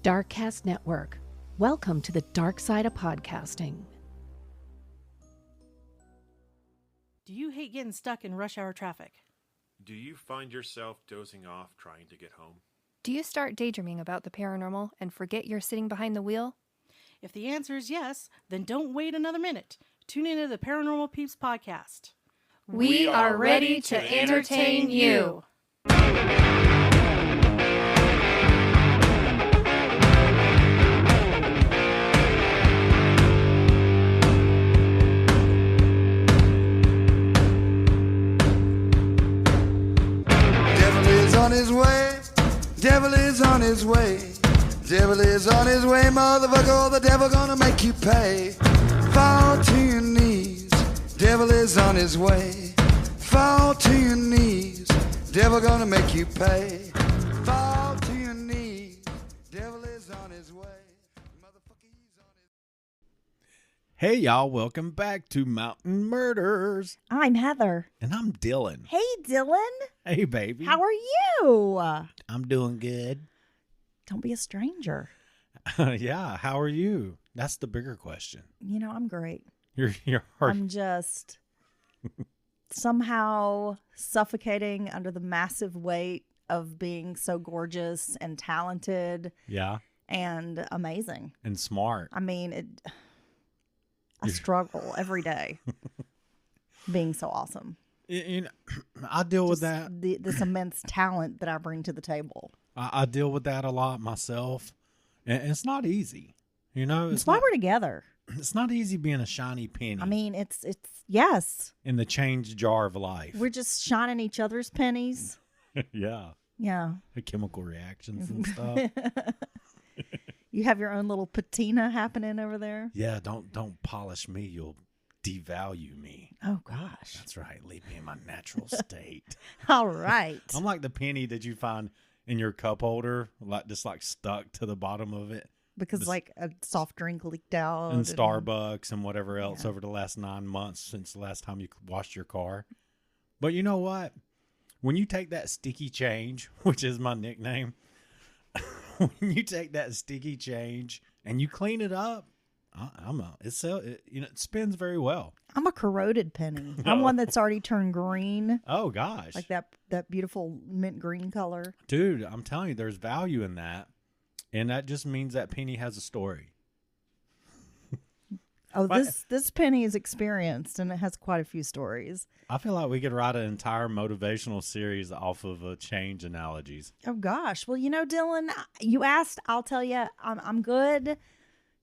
Darkcast Network. Welcome to the dark side of podcasting. Do you hate getting stuck in rush hour traffic? Do you find yourself dozing off trying to get home? Do you start daydreaming about the paranormal and forget you're sitting behind the wheel? If the answer is yes, then don't wait another minute. Tune into the Paranormal Peeps podcast. We are ready to entertain you. On his way, devil is on his way, devil is on his way, motherfucker, the devil gonna make you pay. Fall to your knees, devil is on his way, fall to your knees, devil gonna make you pay. Fall to your knees, devil is on his way, motherfucker, he's on his. Hey y'all, welcome back to Mountain Murders. I'm Heather. And I'm Dylan. Hey, Dylan. Hey, baby. How are you? I'm doing good. Don't be a stranger. Yeah, how are you? That's the bigger question. You know, I'm great. You're I'm just somehow suffocating under the massive weight of being so gorgeous and talented. Yeah. And amazing. And smart. I mean, I struggle every day being so awesome. You know, I deal with that. This immense talent that I bring to the table. I deal with that a lot myself. And it's not easy. You know, It's why we're together. It's not easy being a shiny penny. I mean, it's yes. In the change jar of life. We're just shining each other's pennies. Yeah. Yeah. The chemical reactions and stuff. You have your own little patina happening over there. Yeah, don't polish me. You'll devalue me. Oh, gosh. That's right. Leave me in my natural state. All right. I'm like the penny that you find in your cup holder, just stuck to the bottom of it. Because like a soft drink leaked out. And Starbucks and whatever else over the last 9 months since the last time you washed your car. But you know what? When you take that sticky change, which is my nickname, when you take that sticky change and you clean it up, it spins very well. I'm a corroded penny. I'm one that's already turned green. Oh gosh. Like that beautiful mint green color. Dude, I'm telling you, there's value in that. And that just means that penny has a story. Oh, this penny is experienced and it has quite a few stories. I feel like we could write an entire motivational series off of change analogies. Oh gosh. Well, you know, Dylan, you asked, I'll tell you, I'm good.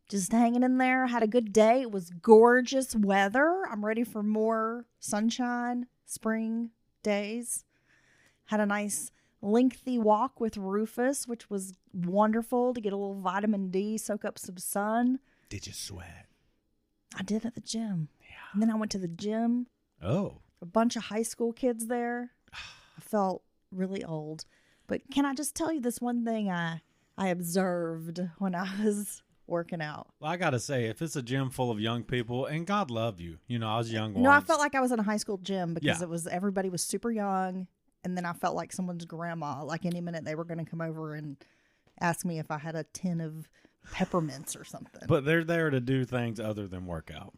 Just hanging in there. Had a good day. It was gorgeous weather. I'm ready for more sunshine, spring days. Had a nice lengthy walk with Rufus, which was wonderful to get a little vitamin D, soak up some sun. Did you sweat? I did at the gym. Yeah. And then I went to the gym. Oh. A bunch of high school kids there. I felt really old. But can I just tell you this one thing I observed when I was working out? Well, I got to say, if it's a gym full of young people, and God love you. You know, I was young once. No, I felt like I was in a high school gym because Yeah. everybody was super young. And then I felt like someone's grandma. Like any minute they were going to come over and ask me if I had a tin of peppermints or something. But they're there to do things other than work out.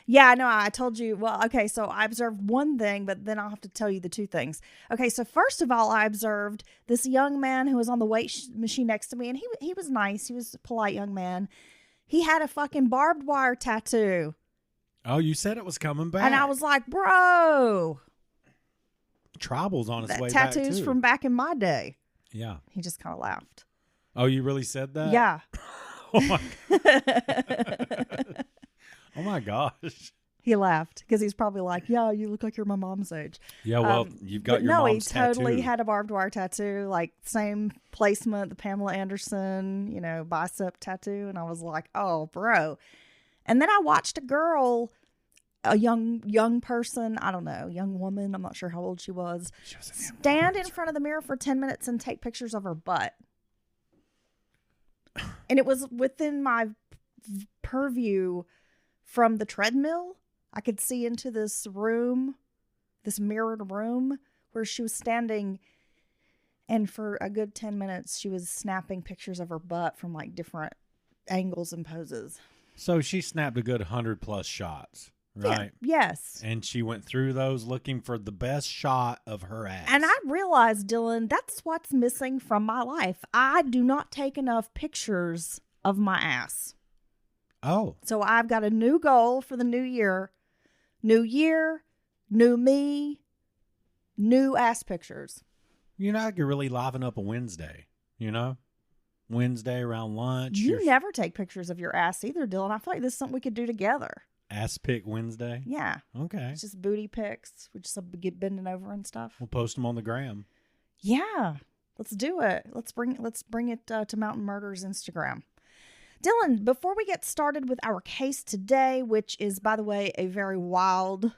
Yeah, I know. I told you. Well, okay, so I observed one thing, but then I'll have to tell you the two things. Okay, so first of all, I observed this young man who was on the weight machine next to me, and he was nice. He was a polite young man. He had a fucking barbed wire tattoo. Oh, you said it was coming back. And I was like, bro. Tribal's on its That way back, too. tattoos from back in my day. Yeah. He just kind of laughed. Oh, you really said that? Yeah. Oh, my Oh, my gosh. He laughed because he's probably like, yeah, you look like you're my mom's age. Yeah, well, you've got your mom's tattoo. No, he totally had a barbed wire tattoo, like same placement, the Pamela Anderson, bicep tattoo. And I was like, oh, bro. And then I watched a girl, a young person, I don't know, young woman, I'm not sure how old she was stand in front of the mirror for 10 minutes and take pictures of her butt. And it was within my purview from the treadmill. I could see into this room, this mirrored room where she was standing. And for a good 10 minutes, she was snapping pictures of her butt from like different angles and poses. So she snapped a good 100+ shots, right? Yeah, yes. And she went through those looking for the best shot of her ass. And I realized, Dylan, that's what's missing from my life. I do not take enough pictures of my ass. Oh. So I've got a new goal for the new year. New year, new me, new ass pictures. You know, I could really liven up a Wednesday, you know? Wednesday around lunch. You never take pictures of your ass either, Dylan. I feel like this is something we could do together. Ass pick Wednesday? Yeah. Okay. It's just booty pics. We just get bending over and stuff. We'll post them on the gram. Yeah. Let's do it. Let's bring it to Mountain Murder's Instagram. Dylan, before we get started with our case today, which is, by the way, a very wild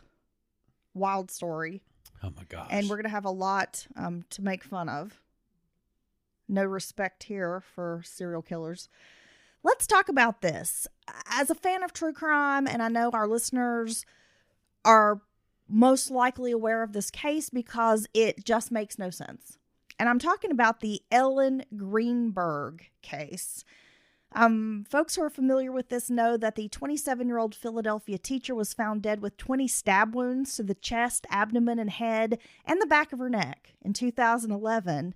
story. Oh, my gosh. And we're going to have a lot to make fun of. No respect here for serial killers. Let's talk about this. As a fan of true crime, and I know our listeners are most likely aware of this case because it just makes no sense. And I'm talking about the Ellen Greenberg case. Folks who are familiar with this know that the 27-year-old Philadelphia teacher was found dead with 20 stab wounds to the chest, abdomen, and head, and the back of her neck in 2011.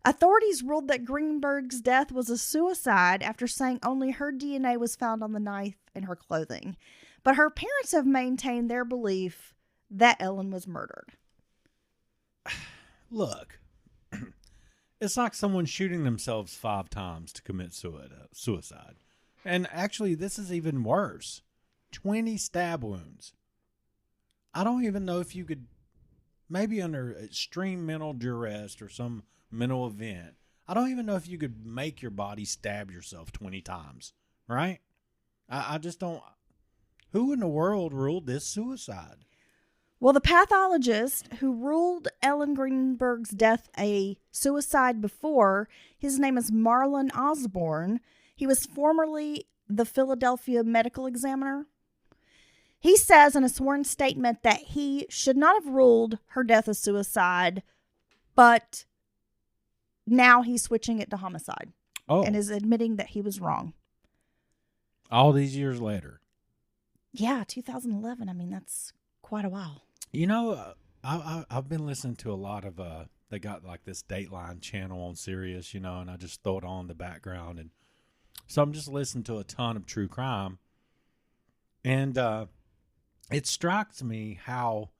Authorities ruled that Greenberg's death was a suicide after saying only her DNA was found on the knife in her clothing. But her parents have maintained their belief that Ellen was murdered. Look, it's like someone shooting themselves 5 times to commit suicide. And actually, this is even worse. 20 stab wounds. I don't even know if you could, maybe under extreme mental duress or some mental event, I don't even know if you could make your body stab yourself 20 times, right? I just don't. Who in the world ruled this suicide? Well, the pathologist who ruled Ellen Greenberg's death a suicide before, his name is Marlon Osborne. He was formerly the Philadelphia medical examiner. He says in a sworn statement that he should not have ruled her death a suicide, but now he's switching it to homicide. Oh. And is admitting that he was wrong. All these years later. Yeah, 2011. I mean, that's quite a while. You know, I've been listening to a lot of, they got like this Dateline channel on Sirius, you know, and I just throw it on in the background. And so I'm just listening to a ton of true crime. And it strikes me how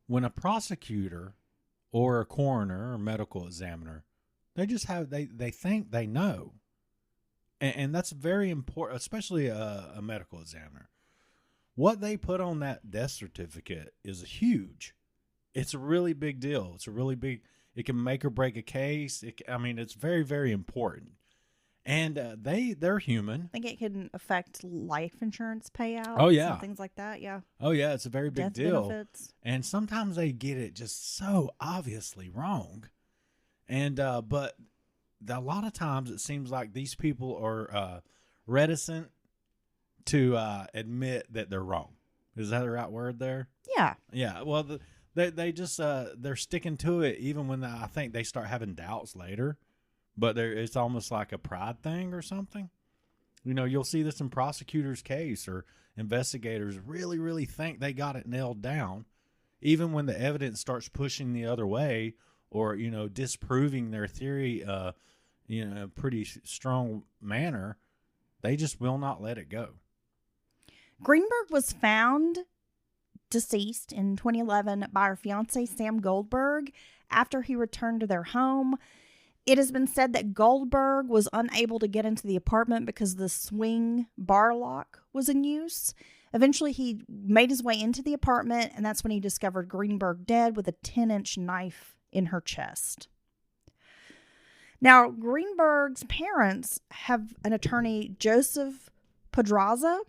when a prosecutor or a coroner or medical examiner, they just have, they think they know. And that's very important, especially a medical examiner. What they put on that death certificate is huge. It's a really big deal. It's a really big, it can make or break a case. It's very, very important. And they're human. I think it can affect life insurance payouts. Oh, yeah. And things like that, yeah. Oh, yeah, it's a very big Death deal. benefits. And sometimes they get it just so obviously wrong. And, but a lot of times it seems like these people are reticent to admit that they're wrong. Is that the right word there? Yeah. Yeah. Well, they just they're sticking to it even when I think they start having doubts later. But it's almost like a pride thing or something. You know, you'll see this in prosecutors' case or investigators really, really think they got it nailed down, even when the evidence starts pushing the other way or, you know, disproving their theory, in a pretty strong manner. They just will not let it go. Greenberg was found deceased in 2011 by her fiance, Sam Goldberg, after he returned to their home. It has been said that Goldberg was unable to get into the apartment because the swing bar lock was in use. Eventually, he made his way into the apartment, and that's when he discovered Greenberg dead with a 10-inch knife in her chest. Now, Greenberg's parents have an attorney, Joseph Pedraza,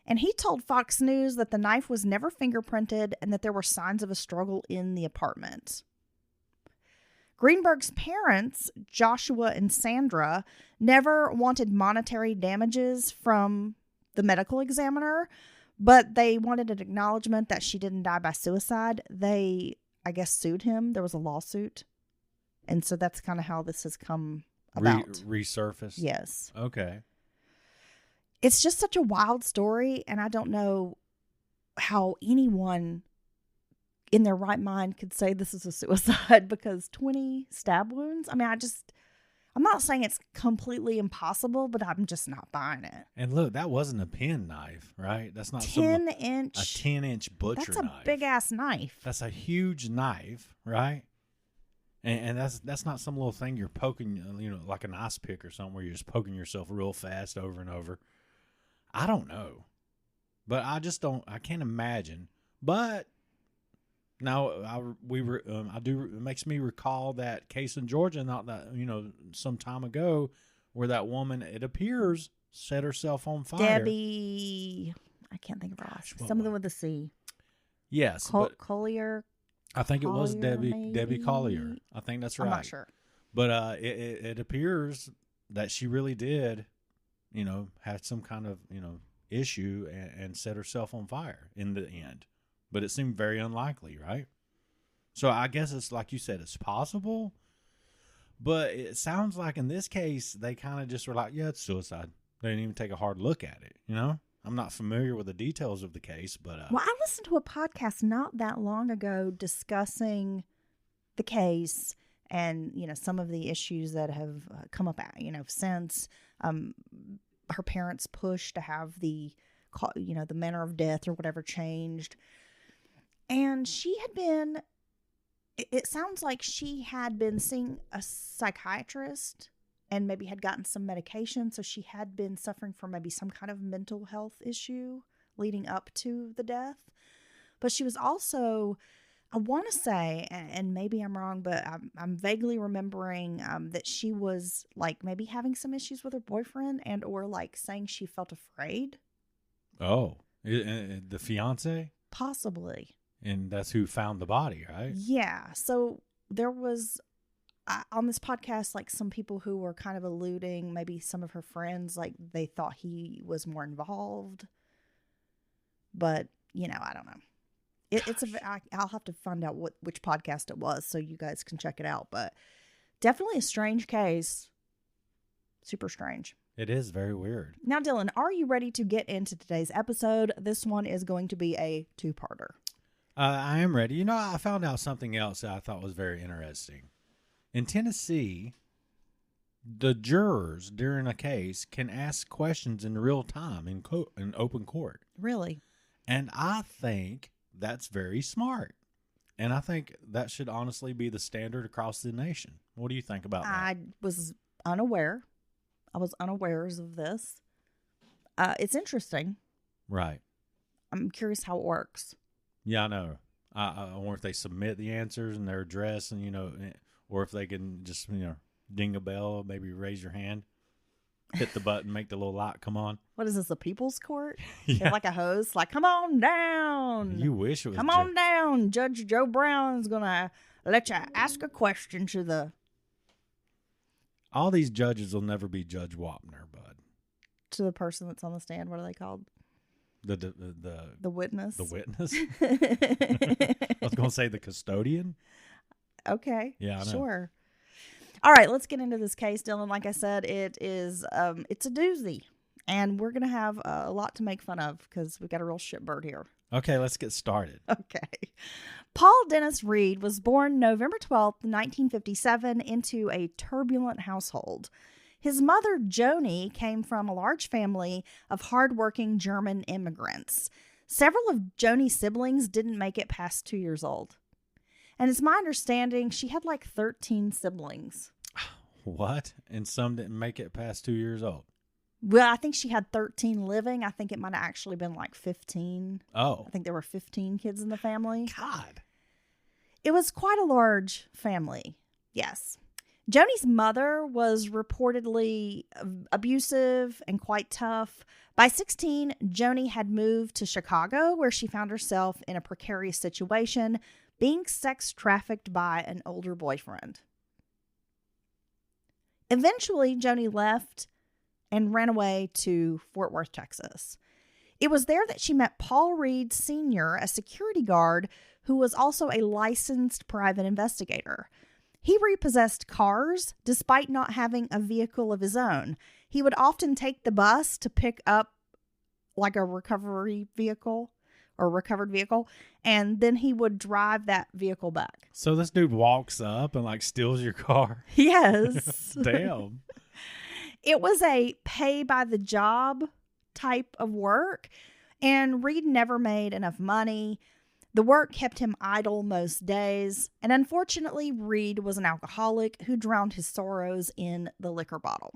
and he told Fox News that the knife was never fingerprinted and that there were signs of a struggle in the apartment. Greenberg's parents, Joshua and Sandra, never wanted monetary damages from the medical examiner, but they wanted an acknowledgement that she didn't die by suicide. They, I guess, sued him. There was a lawsuit. And so that's kind of how this has come about. Resurfaced? Yes. Okay. It's just such a wild story, and I don't know how anyone in their right mind could say this is a suicide because 20 stab wounds. I mean, I'm not saying it's completely impossible, but I'm just not buying it. And look, that wasn't a pen knife, right? That's not a 10-inch butcher knife. That's a big ass knife. That's a huge knife, right? And that's not some little thing you're poking, like an ice pick or something where you're just poking yourself real fast over and over. I don't know, but I can't imagine. But now it makes me recall that case in Georgia, not that, some time ago, where that woman, it appears, set herself on fire. Debbie, I can't think of her last name. Something with a C. Yes. Collier. I think it was Collier, Debbie Collier. I think that's right. I'm not sure. But it appears that she really did, had some kind of, issue and set herself on fire in the end. But it seemed very unlikely, right? So I guess it's like you said, it's possible. But it sounds like in this case, they kind of just were like, yeah, it's suicide. They didn't even take a hard look at it, I'm not familiar with the details of the case, but... Well, I listened to a podcast not that long ago discussing the case and, some of the issues that have come up, since her parents' push to have the manner of death or whatever changed. And she had been... It sounds like she had been seeing a psychiatrist and maybe had gotten some medication. So she had been suffering from maybe some kind of mental health issue leading up to the death. But she was also, I want to say, and maybe I'm wrong, but I'm vaguely remembering that she was like maybe having some issues with her boyfriend and or like saying she felt afraid. Oh, the fiance? Possibly. And that's who found the body, right? Yeah. So there was... on this podcast, like some people who were kind of alluding, maybe some of her friends, like they thought he was more involved. But, I don't know. I'll have to find out which podcast it was so you guys can check it out. But definitely a strange case. Super strange. It is very weird. Now, Dylan, are you ready to get into today's episode? This one is going to be a two-parter. I am ready. I found out something else that I thought was very interesting. In Tennessee, the jurors during a case can ask questions in real time in open court. Really? And I think that's very smart. And I think that should honestly be the standard across the nation. What do you think about that? I was unaware. I was unawares of this. It's interesting. Right. I'm curious how it works. Yeah, I know. I wonder if they submit the answers and their address and, or if they can just, ding a bell, maybe raise your hand, hit the button, make the little light come on. What is this, a people's court? Yeah. Like a host, like, come on down. You wish it was. Come on down. Judge Joe Brown's going to let you ask a question to the... All these judges will never be Judge Wapner, bud. To the person that's on the stand. What are they called? The witness. The witness? I was going to say the custodian. Okay. Yeah, I know. Sure. All right, let's get into this case, Dylan. Like I said, it is it's a doozy, and we're gonna have a lot to make fun of because we've got a real shitbird here. Okay, let's get started. Okay. Paul Dennis Reid was born November 12th, 1957, into a turbulent household. His mother, Joni, came from a large family of hardworking German immigrants. Several of Joni's siblings didn't make it past 2 years old. And it's my understanding she had like 13 siblings. What? And some didn't make it past 2 years old? Well, I think she had 13 living. I think it might have actually been like 15. Oh. I think there were 15 kids in the family. God. It was quite a large family. Yes. Joni's mother was reportedly abusive and quite tough. By 16, Joni had moved to Chicago, where she found herself in a precarious situation, being sex trafficked by an older boyfriend. Eventually, Joni left and ran away to Fort Worth, Texas. It was there that she met Paul Reid Sr., a security guard who was also a licensed private investigator. He repossessed cars despite not having a vehicle of his own. He would often take the bus to pick up like a recovery vehicle or recovered vehicle, and then he would drive that vehicle back. So this dude walks up and like steals your car. Yes. Damn. It was a pay by the job type of work, and Reid never made enough money. The work kept him idle most days, and unfortunately, Reid was an alcoholic who drowned his sorrows in the liquor bottle.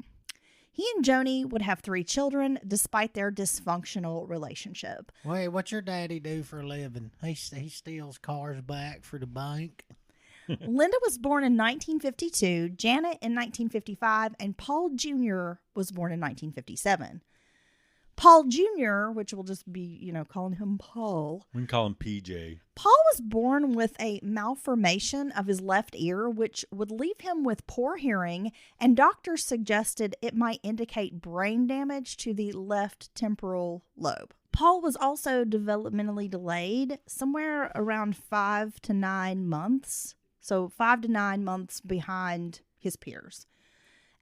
He and Joni would have 3 children despite their dysfunctional relationship. Wait, what's your daddy do for a living? He steals cars back for the bank. Linda was born in 1952, Janet in 1955, and Paul Jr. was born in 1957. Paul Jr., which will just be, calling him Paul. We can call him PJ. Paul was born with a malformation of his left ear, which would leave him with poor hearing, and doctors suggested it might indicate brain damage to the left temporal lobe. Paul was also developmentally delayed, somewhere around 5 to 9 months. So 5 to 9 months behind his peers.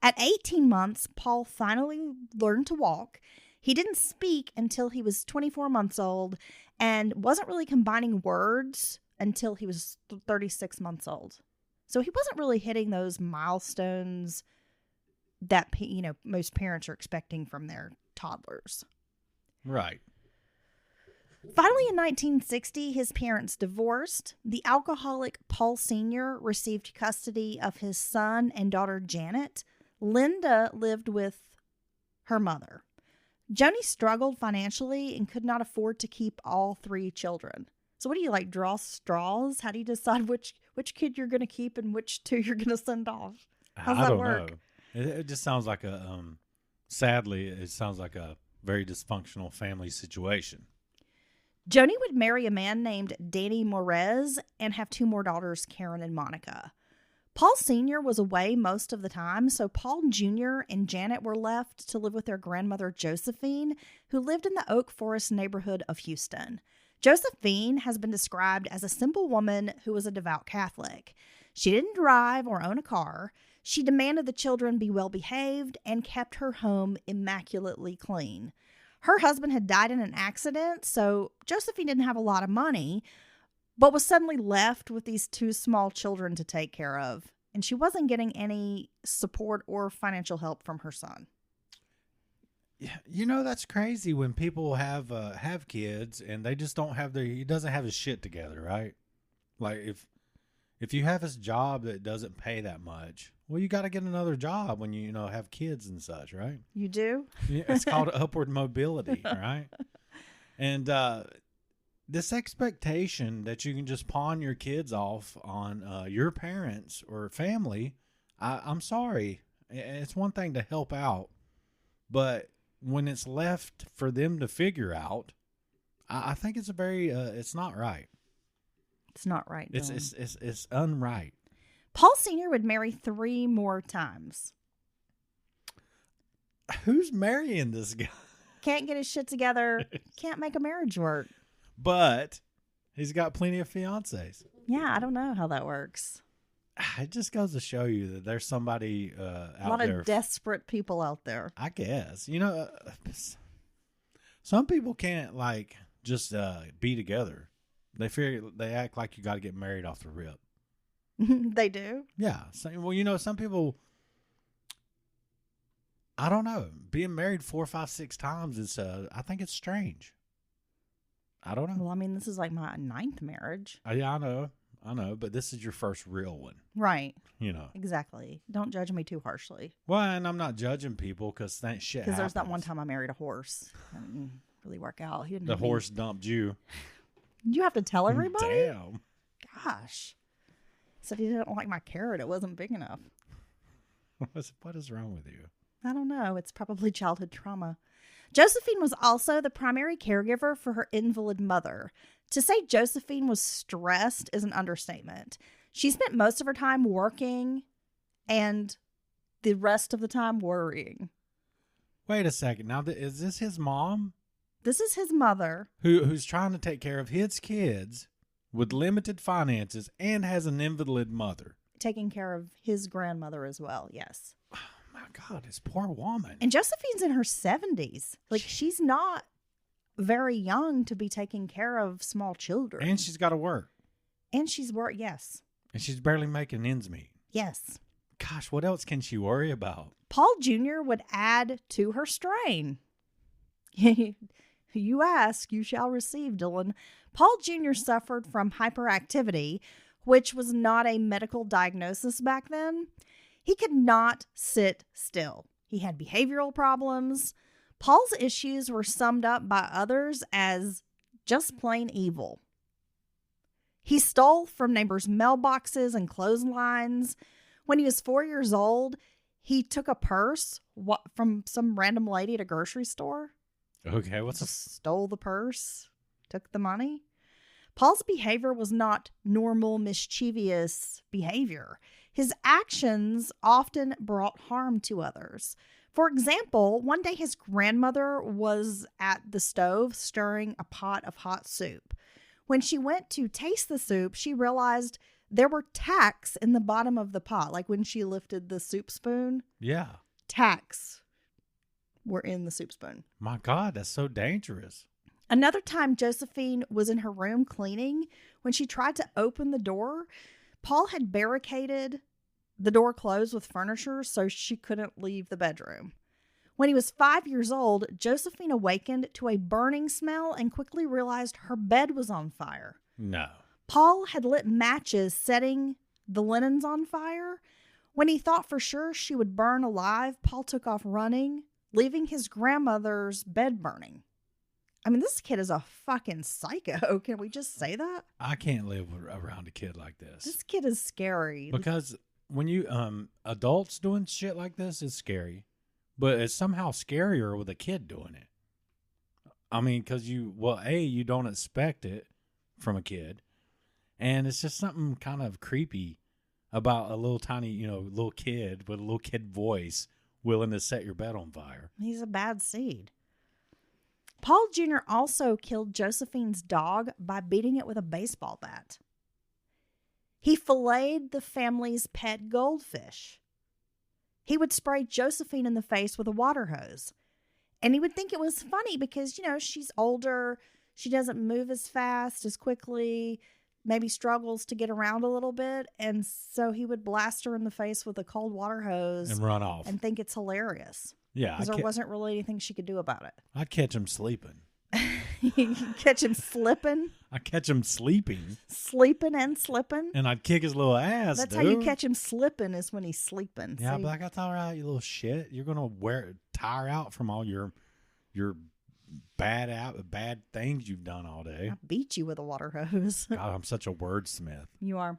At 18 months, Paul finally learned to walk. He didn't speak until he was 24 months old and wasn't really combining words until he was 36 months old. So he wasn't really hitting those milestones that, most parents are expecting from their toddlers. Right. Finally, in 1960, his parents divorced. The alcoholic Paul Sr. received custody of his son and daughter Janet. Linda lived with her mother. Joni struggled financially and could not afford to keep all 3 children. So what do you draw straws? How do you decide which kid you're going to keep and which 2 you're going to send off? How's that work? Know. It just sounds like sadly, it sounds like a very dysfunctional family situation. Joni would marry a man named Danny Morez and have 2 more daughters, Karen and Monica. Paul Sr. was away most of the time, so Paul Jr. and Janet were left to live with their grandmother, Josephine, who lived in the Oak Forest neighborhood of Houston. Josephine has been described as a simple woman who was a devout Catholic. She didn't drive or own a car. She demanded the children be well behaved and kept her home immaculately clean. Her husband had died in an accident, so Josephine didn't have a lot of money, but was suddenly left with these 2 small children to take care of. And she wasn't getting any support or financial help from her son. Yeah, that's crazy when people have kids and they just don't have he doesn't have his shit together, right? Like if you have this job that doesn't pay that much, well, you got to get another job when you have kids and such, right? You do? Yeah, it's called upward mobility, right? And this expectation that you can just pawn your kids off on your parents or family, I'm sorry. It's one thing to help out, but when it's left for them to figure out, I think it's it's not right. It's not right. It's unright. Paul Sr. would marry 3 more times. Who's marrying this guy? Can't get his shit together. Can't make a marriage work. But he's got plenty of fiancés. Yeah, I don't know how that works. It just goes to show you that there's somebody out there. A lot of desperate people out there. I guess. Some people can't just be together. They act like you got to get married off the rip. They do? Yeah. Some people, I don't know. Being married 4, 5, 6 times I think it's strange. I don't know. Well, this is like my 9th marriage. Yeah, I know, but this is your first real one. Right. Exactly. Don't judge me too harshly. Well, and I'm not judging people because that shit happens. Because there's that one time I married a horse. That didn't really work out. The horse dumped you. You have to tell everybody? Damn. Gosh. Said he didn't like my carrot. It wasn't big enough. What is wrong with you? I don't know. It's probably childhood trauma. Josephine was also the primary caregiver for her invalid mother. To say Josephine was stressed is an understatement. She spent most of her time working and the rest of the time worrying. Wait a second. Now, is this his mom? This is his mother. Who's trying to take care of his kids with limited finances and has an invalid mother. taking care of his grandmother as well. Yes. Oh my God, this poor woman. And Josephine's in her 70s. Like, she's not very young to be taking care of small children. And she's got to work. And she's worked, yes. And she's barely making ends meet. Yes. Gosh, what else can she worry about? Paul Jr. would add to her strain. You ask, you shall receive, Dylan. Paul Jr. suffered from hyperactivity, which was not a medical diagnosis back then. He could not sit still. He had behavioral problems. Paul's issues were summed up by others as just plain evil. He stole from neighbors' mailboxes and clotheslines. When he was 4 years old, he took a purse from some random lady at a grocery store. Okay, Stole the purse, took the money. Paul's behavior was not normal, mischievous behavior. His actions often brought harm to others. For example, one day his grandmother was at the stove stirring a pot of hot soup. When she went to taste the soup, she realized there were tacks in the bottom of the pot, like when she lifted the soup spoon. Yeah. Tacks were in the soup spoon. My God, that's so dangerous. Another time, Josephine was in her room cleaning. When she tried to open the door, Paul had barricaded the door closed with furniture so she couldn't leave the bedroom. When he was 5 years old, Josephine awakened to a burning smell and quickly realized her bed was on fire. No. Paul had lit matches, setting the linens on fire. When he thought for sure she would burn alive, Paul took off running, leaving his grandmother's bed burning. I mean, this kid is a fucking psycho. Can we just say that? I can't live around a kid like this. This kid is scary. Because when you, adults doing shit like this is scary, but it's somehow scarier with a kid doing it. I mean, because you don't expect it from a kid. And it's just something kind of creepy about a little tiny, little kid with a little kid voice willing to set your bed on fire. He's a bad seed. Paul Jr. also killed Josephine's dog by beating it with a baseball bat. He filleted the family's pet goldfish. He would spray Josephine in the face with a water hose. And he would think it was funny because, she's older. She doesn't move as fast, as quickly, maybe struggles to get around a little bit. And so he would blast her in the face with a cold water hose. And run off. And think it's hilarious. Yeah. Because there wasn't really anything she could do about it. I'd catch him sleeping. You catch him slipping. I'd catch him sleeping. Sleeping and slipping. And I'd kick his little ass, That's how you catch him slipping, is when he's sleeping. Yeah, I'd be like, that's all right, you little shit. You're going to tire out from all your bad things you've done all day. I beat you with a water hose. God, I'm such a wordsmith. You are.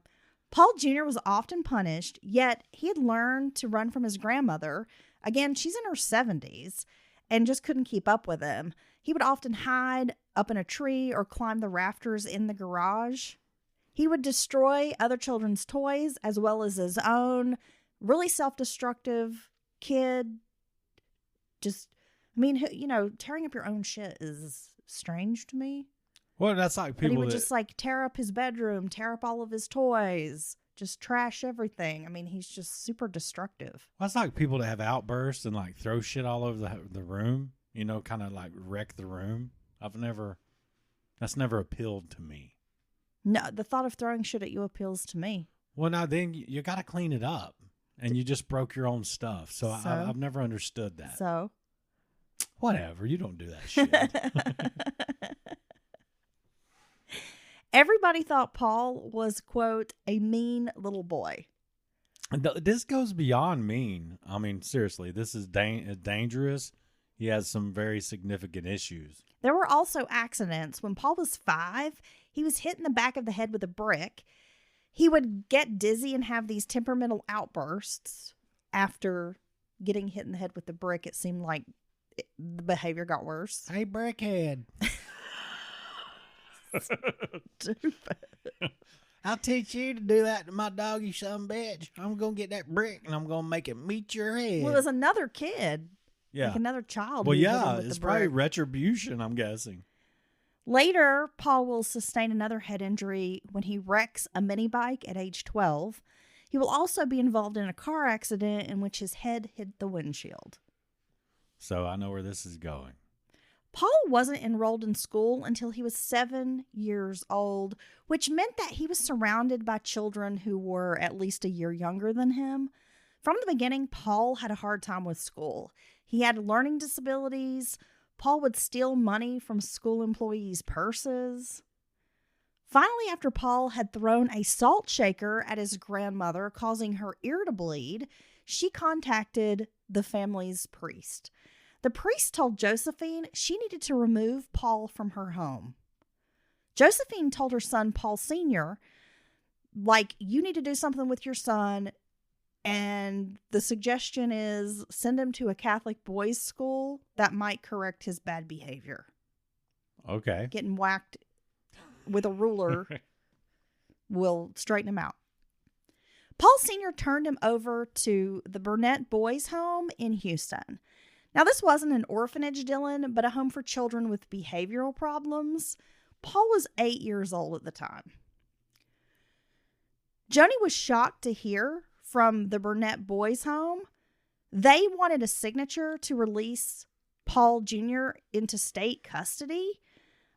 Paul Jr. was often punished, yet he had learned to run from his grandmother. Again, she's in her 70s and just couldn't keep up with him. He would often hide up in a tree or climb the rafters in the garage. He would destroy other children's toys as well as his own. Really self-destructive kid. Tearing up your own shit is strange to me. Well, that's like people But he would just tear up his bedroom, tear up all of his toys, just trash everything. I mean, he's just super destructive. Well, that's like people that have outbursts and throw shit all over the room, kind of wreck the room. That's never appealed to me. No, the thought of throwing shit at you appeals to me. Well, now then you got to clean it up, and you just broke your own stuff. So? I've never understood that. So? Whatever, you don't do that shit. Everybody thought Paul was, quote, a mean little boy. This goes beyond mean. I mean, seriously, this is dangerous. He has some very significant issues. There were also accidents. When Paul was 5, he was hit in the back of the head with a brick. He would get dizzy and have these temperamental outbursts. After getting hit in the head with the brick, it seemed like the behavior got worse. Hey, brickhead. Stupid. I'll teach you to do that to my dog, you son of a bitch. I'm going to get that brick and I'm going to make it meet your head. Well, there's another kid. Yeah. Like another child. Well, who hit him yeah, with it's the probably brick. retribution, I'm guessing. Later, Paul will sustain another head injury when he wrecks a mini bike at age 12. He will also be involved in a car accident in which his head hit the windshield. So I know where this is going. Paul wasn't enrolled in school until he was 7 years old, which meant that he was surrounded by children who were at least a year younger than him. From the beginning, Paul had a hard time with school. He had learning disabilities. Paul would steal money from school employees' purses. Finally, after Paul had thrown a salt shaker at his grandmother, causing her ear to bleed, she contacted the family's priest. The priest told Josephine she needed to remove Paul from her home. Josephine told her son, Paul Sr., you need to do something with your son, and the suggestion is send him to a Catholic boys' school that might correct his bad behavior. Okay. Getting whacked with a ruler will straighten him out. Paul Sr. turned him over to the Burnett Boys' Home in Houston. Now, this wasn't an orphanage, Dylan, but a home for children with behavioral problems. Paul was 8 years old at the time. Joni was shocked to hear from the Burnett Boys' Home. They wanted a signature to release Paul Jr. into state custody.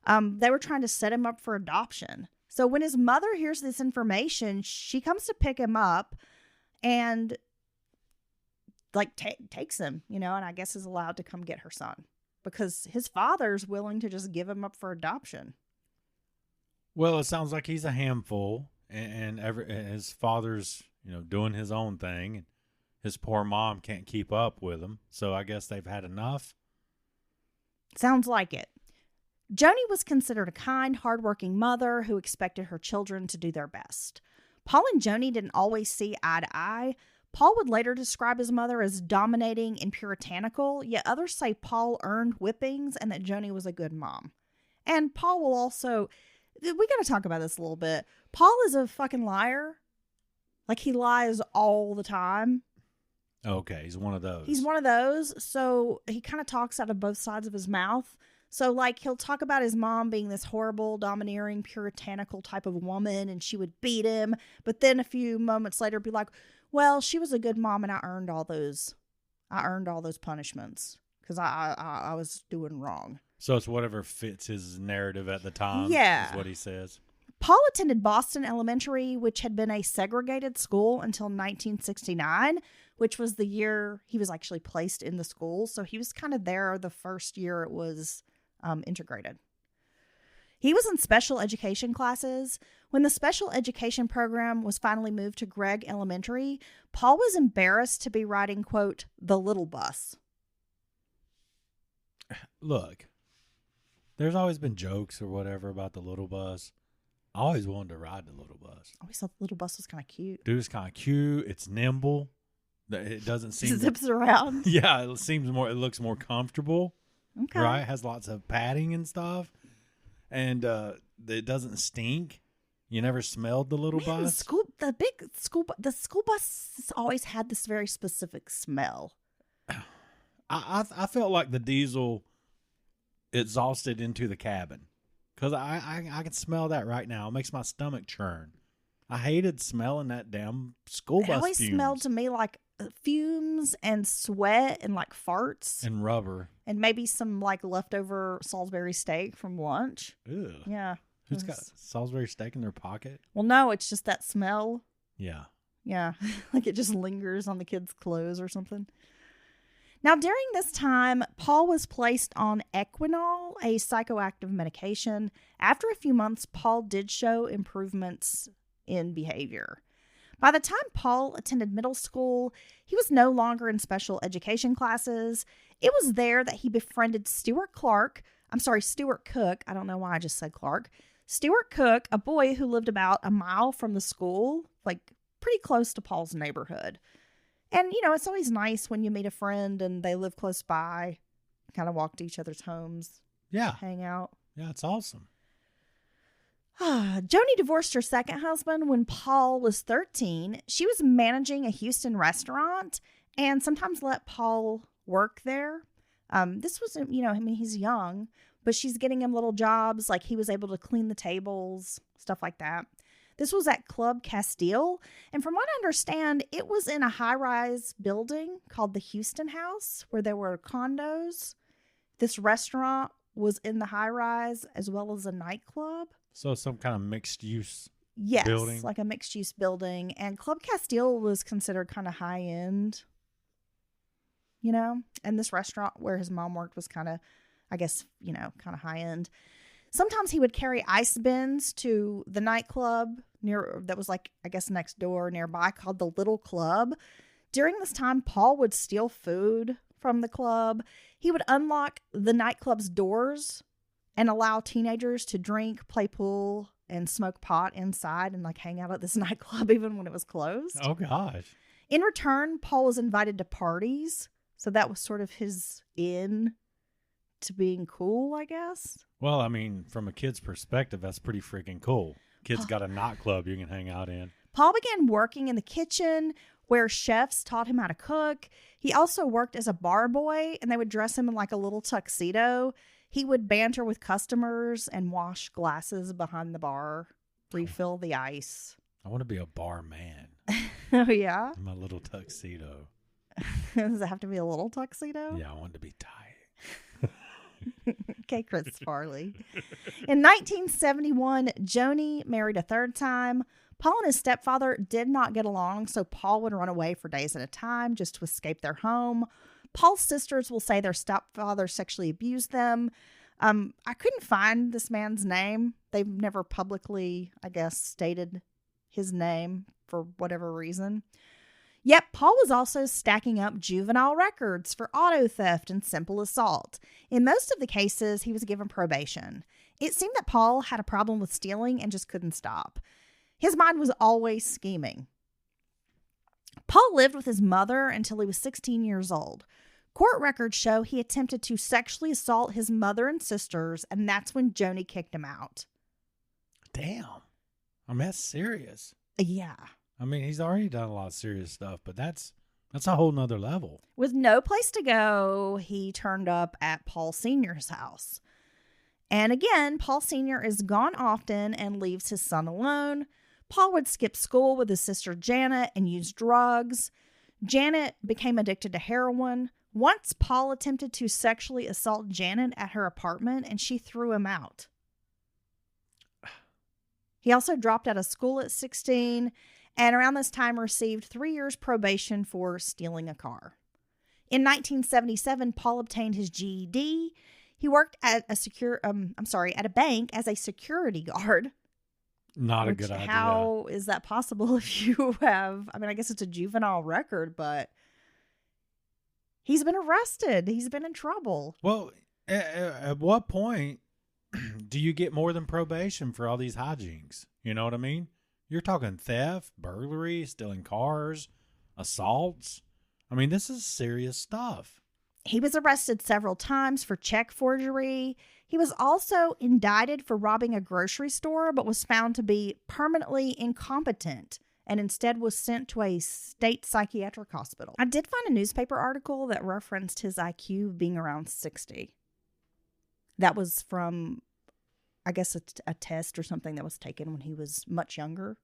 They were trying to set him up for adoption. So when his mother hears this information, she comes to pick him up and takes him, and I guess is allowed to come get her son because his father's willing to just give him up for adoption. Well, it sounds like he's a handful, and his father's, doing his own thing, and his poor mom can't keep up with him. So I guess they've had enough. Sounds like it. Joni was considered a kind, hardworking mother who expected her children to do their best. Paul and Joni didn't always see eye to eye. Paul would later describe his mother as dominating and puritanical, yet others say Paul earned whippings and that Joni was a good mom. And Paul will also, we got to talk about this a little bit. Paul is a fucking liar. He lies all the time. Okay, he's one of those. He's one of those. So he kind of talks out of both sides of his mouth. So, he'll talk about his mom being this horrible, domineering, puritanical type of woman, and she would beat him. But then a few moments later, be like, well, she was a good mom, and I earned all those punishments because I was doing wrong. So it's whatever fits his narrative at the time. Yeah. Is what he says. Paul attended Boston Elementary, which had been a segregated school until 1969, which was the year he was actually placed in the school. So he was kind of there the first year it was integrated. He was in special education classes. When the special education program was finally moved to Gregg Elementary, Paul was embarrassed to be riding, quote, the little bus. Look, there's always been jokes or whatever about the little bus. I always wanted to ride the little bus. I always thought the little bus was kind of cute. Dude, it's kind of cute. It's nimble. It doesn't seem... It zips around. Yeah, it looks more comfortable. Okay. Right? It has lots of padding and stuff. And it doesn't stink. You never smelled the little bus? The school bus has always had this very specific smell. I felt like the diesel exhausted into the cabin. Because I can smell that right now. It makes my stomach churn. I hated smelling that damn school bus It always fumes. smelled to me like fumes and sweat and farts. And rubber. And maybe some leftover Salisbury steak from lunch. Ew. Yeah. Who's got Salisbury steak in their pocket? Well, no, it's just that smell. Yeah. Yeah. It just lingers on the kids' clothes or something. Now, during this time, Paul was placed on Equinol, a psychoactive medication. After a few months, Paul did show improvements in behavior. By the time Paul attended middle school, he was no longer in special education classes. It was there that he befriended Stuart Cook. I don't know why I just said Clark. Stuart Cook, a boy who lived about a mile from the school, pretty close to Paul's neighborhood. And, it's always nice when you meet a friend and they live close by, kind of walk to each other's homes. Yeah. Hang out. Yeah, it's awesome. Joni divorced her second husband when Paul was 13. She was managing a Houston restaurant and sometimes let Paul work there. This was, he's young, but she's getting him little jobs. He was able to clean the tables, stuff like that. This was at Club Castile, and from what I understand, it was in a high-rise building called the Houston House, where there were condos. This restaurant was in the high-rise as well as a nightclub. So some kind of mixed use Yes, building. like a mixed-use building, and Club Castile was considered kind of high-end, and this restaurant where his mom worked was kind of, I guess, kind of high-end. Sometimes he would carry ice bins to the nightclub that was like, I guess, next door nearby called the Little Club. During this time, Paul would steal food from the club. He would unlock the nightclub's doors and allow teenagers to drink, play pool, and smoke pot inside and like hang out at this nightclub even when it was closed. Oh, gosh. In return, Paul was invited to parties. So that was sort of his in to being cool, I guess. Well, I mean, from a kid's perspective, that's pretty freaking cool. Kid's got a nightclub you can hang out in. Paul began working in the kitchen where chefs taught him how to cook. He also worked as a bar boy, and they would dress him in like a little tuxedo. He would banter with customers and wash glasses behind the bar, refill the ice. I want to be a bar man Oh, yeah? in my little tuxedo. Does it have to be a little tuxedo? Yeah, I want to be tight. Okay, Chris Farley. In 1971, Joni married a third time. Paul and his stepfather did not get along, so Paul would run away for days at a time just to escape their home. Paul's sisters will say their stepfather sexually abused them. I couldn't find this man's name. They've never publicly, I guess, stated his name for whatever reason. Yet, Paul was also stacking up juvenile records for auto theft and simple assault. In most of the cases, he was given probation. It seemed that Paul had a problem with stealing and just couldn't stop. His mind was always scheming. Paul lived with his mother until he was 16 years old. Court records show he attempted to sexually assault his mother and sisters, and that's when Joni kicked him out. Damn. I mean, that's serious. Yeah. I mean, he's already done a lot of serious stuff, but that's a whole nother level. With no place to go, he turned up at Paul Sr.'s house. And again, Paul Sr. is gone often and leaves his son alone. Paul would skip school with his sister Janet and use drugs. Janet became addicted to heroin. Once, Paul attempted to sexually assault Janet at her apartment, and she threw him out. He also dropped out of school at 16, and around this time received 3 years probation for stealing a car. In 1977, Paul obtained his GED. He worked at a bank as a security guard. Not a good idea. How is that possible if you have, I guess it's a juvenile record, but he's been arrested. He's been in trouble. Well, at what point do you get more than probation for all these hijinks? You know what I mean? You're talking theft, burglary, stealing cars, assaults. I mean, this is serious stuff. He was arrested several times for check forgery. He was also indicted for robbing a grocery store, but was found to be permanently incompetent and instead was sent to a state psychiatric hospital. I did find a newspaper article that referenced his IQ being around 60. That was from, I guess, a test or something that was taken when he was much younger.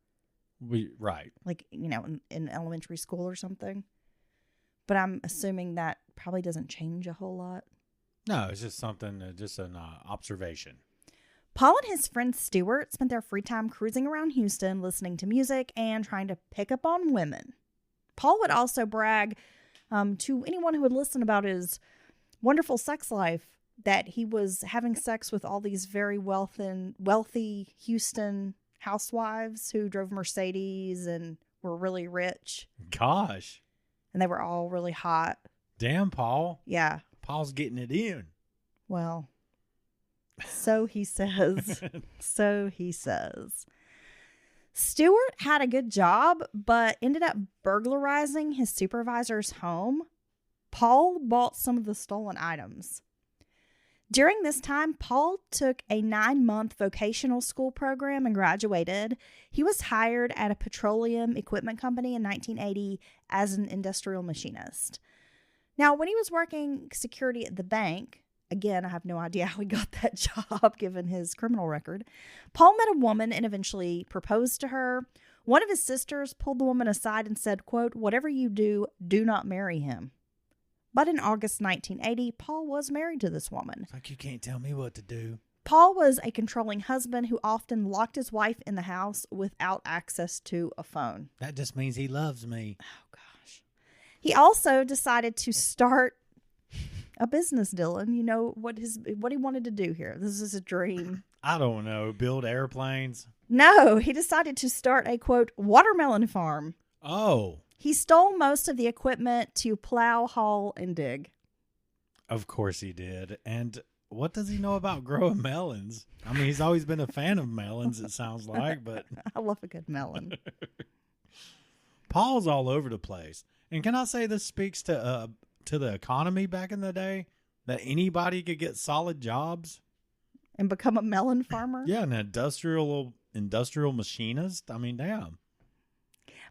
Right. Like, in elementary school or something. But I'm assuming that probably doesn't change a whole lot. No, it's just something, just an observation. Paul and his friend Stuart spent their free time cruising around Houston, listening to music and trying to pick up on women. Paul would also brag to anyone who would listen about his wonderful sex life that he was having sex with all these very wealthy Houston housewives who drove Mercedes and were really rich. Gosh. And they were all really hot. Damn, Paul. Yeah. Paul's getting it in. Well, so he says. So he says. Stewart had a good job, but ended up burglarizing his supervisor's home. Paul bought some of the stolen items. During this time, Paul took a 9-month vocational school program and graduated. He was hired at a petroleum equipment company in 1980 as an industrial machinist. Now, when he was working security at the bank, Again, I have no idea how he got that job given his criminal record. Paul met a woman and eventually proposed to her. One of his sisters pulled the woman aside and said, quote, "Whatever you do, do not marry him." But in August 1980, Paul was married to this woman. It's like, you can't tell me what to do. Paul was a controlling husband who often locked his wife in the house without access to a phone. That just means he loves me. Oh, gosh. He also decided to start a business, Dylan. You know what he wanted to do here. This is a dream. I don't know. Build airplanes? No, he decided to start a, quote, watermelon farm. Oh. He stole most of the equipment to plow, haul, and dig. Of course he did. And what does he know about growing melons? I mean, he's always been a fan of melons, it sounds like, but I love a good melon. Paul's all over the place. And can I say this speaks to the economy back in the day? That anybody could get solid jobs? And become a melon farmer? Yeah, an industrial machinist. I mean, damn.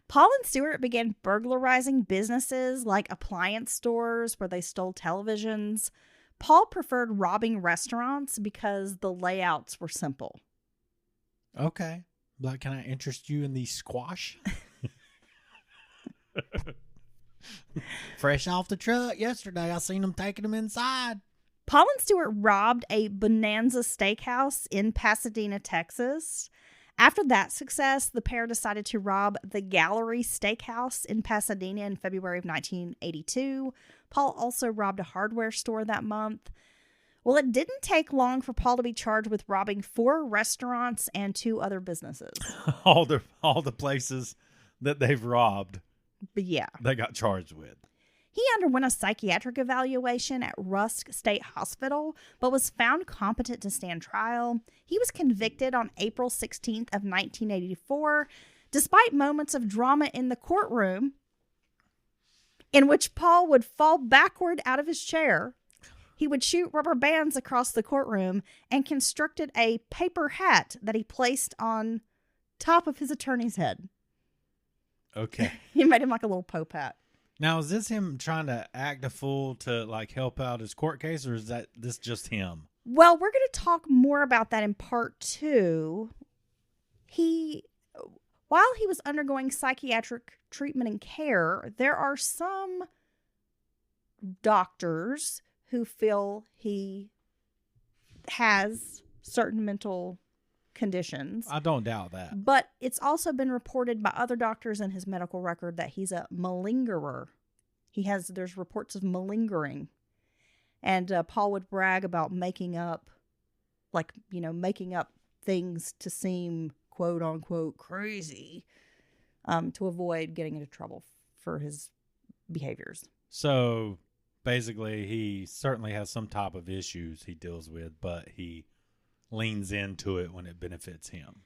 Paul and Stewart began burglarizing businesses like appliance stores where they stole televisions. Paul preferred robbing restaurants because the layouts were simple. Okay. Like, can I interest you in the squash? Fresh off the truck yesterday. I seen them taking them inside. Paul and Stewart robbed a Bonanza Steakhouse in Pasadena, Texas. After that success, the pair decided to rob the Gallery Steakhouse in Pasadena in February of 1982. Paul also robbed a hardware store that month. Well, it didn't take long for Paul to be charged with robbing 4 restaurants and 2 other businesses. all the places that they've robbed. But yeah. They got charged with. He underwent a psychiatric evaluation at Rusk State Hospital, but was found competent to stand trial. He was convicted on April 16th of 1984, despite moments of drama in the courtroom in which Paul would fall backward out of his chair. He would shoot rubber bands across the courtroom and constructed a paper hat that he placed on top of his attorney's head. Okay. He made him like a little Pope hat. Now, is this him trying to act a fool to like help out his court case, or is this just him? Well, we're going to talk more about that in part 2. While he was undergoing psychiatric treatment and care, there are some doctors who feel he has certain mental conditions. I don't doubt that. But it's also been reported by other doctors in his medical record that he's a malingerer. There's reports of malingering. And Paul would brag about making up things to seem quote unquote crazy to avoid getting into trouble for his behaviors. So basically, he certainly has some type of issues he deals with, but he leans into it when it benefits him.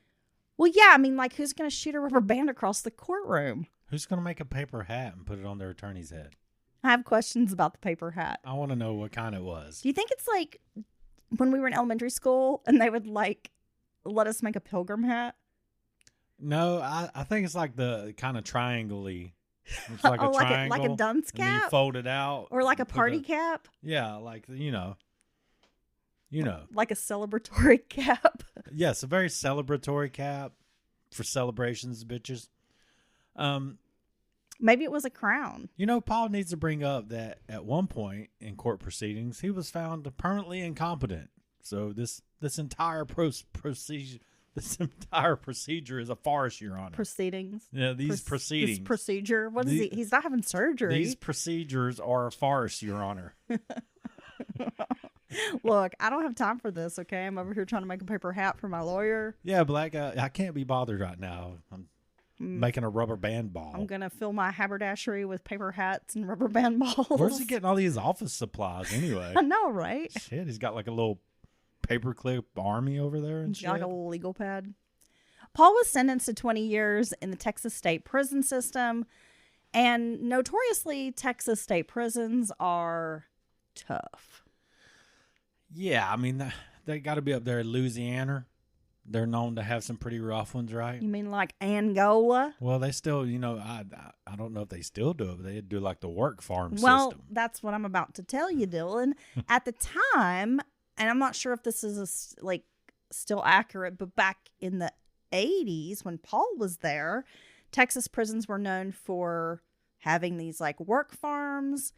Well, yeah, I mean, like, who's going to shoot a rubber band across the courtroom? Who's going to make a paper hat and put it on their attorney's head? I have questions about the paper hat. I want to know what kind it was. Do you think it's like when we were in elementary school and they would, like, let us make a pilgrim hat? No, I think it's like the kind of triangle-y. It's like a triangle. Like a dunce And then cap? you fold it out. Or like a party cap? Yeah, like, you know. Like a celebratory cap? Yes, a very celebratory cap for celebrations, bitches. Maybe it was a crown. Paul needs to bring up that at one point in court proceedings, he was found permanently incompetent. So this entire procedure is a farce, Your Honor. Proceedings. Yeah, these proceedings. This procedure. What is he? He's not having surgery. These procedures are a farce, Your Honor. Look, I don't have time for this, okay? I'm over here trying to make a paper hat for my lawyer. Yeah, Black, I can't be bothered right now. I'm making a rubber band ball. I'm going to fill my haberdashery with paper hats and rubber band balls. Where's he getting all these office supplies anyway? I know, right? Shit, he's got like a little paperclip army over there and shit. Like a little legal pad. Paul was sentenced to 20 years in the Texas state prison system. And notoriously, Texas state prisons are tough. Yeah, I mean, they got to be up there in Louisiana. They're known to have some pretty rough ones, right? You mean like Angola? Well, they still, I don't know if they still do it, but they do like the work farm Well, system. that's what I'm about to tell you, Dylan. At the time, and I'm not sure if this is still accurate, but back in the 80s when Paul was there, Texas prisons were known for having these like work farms.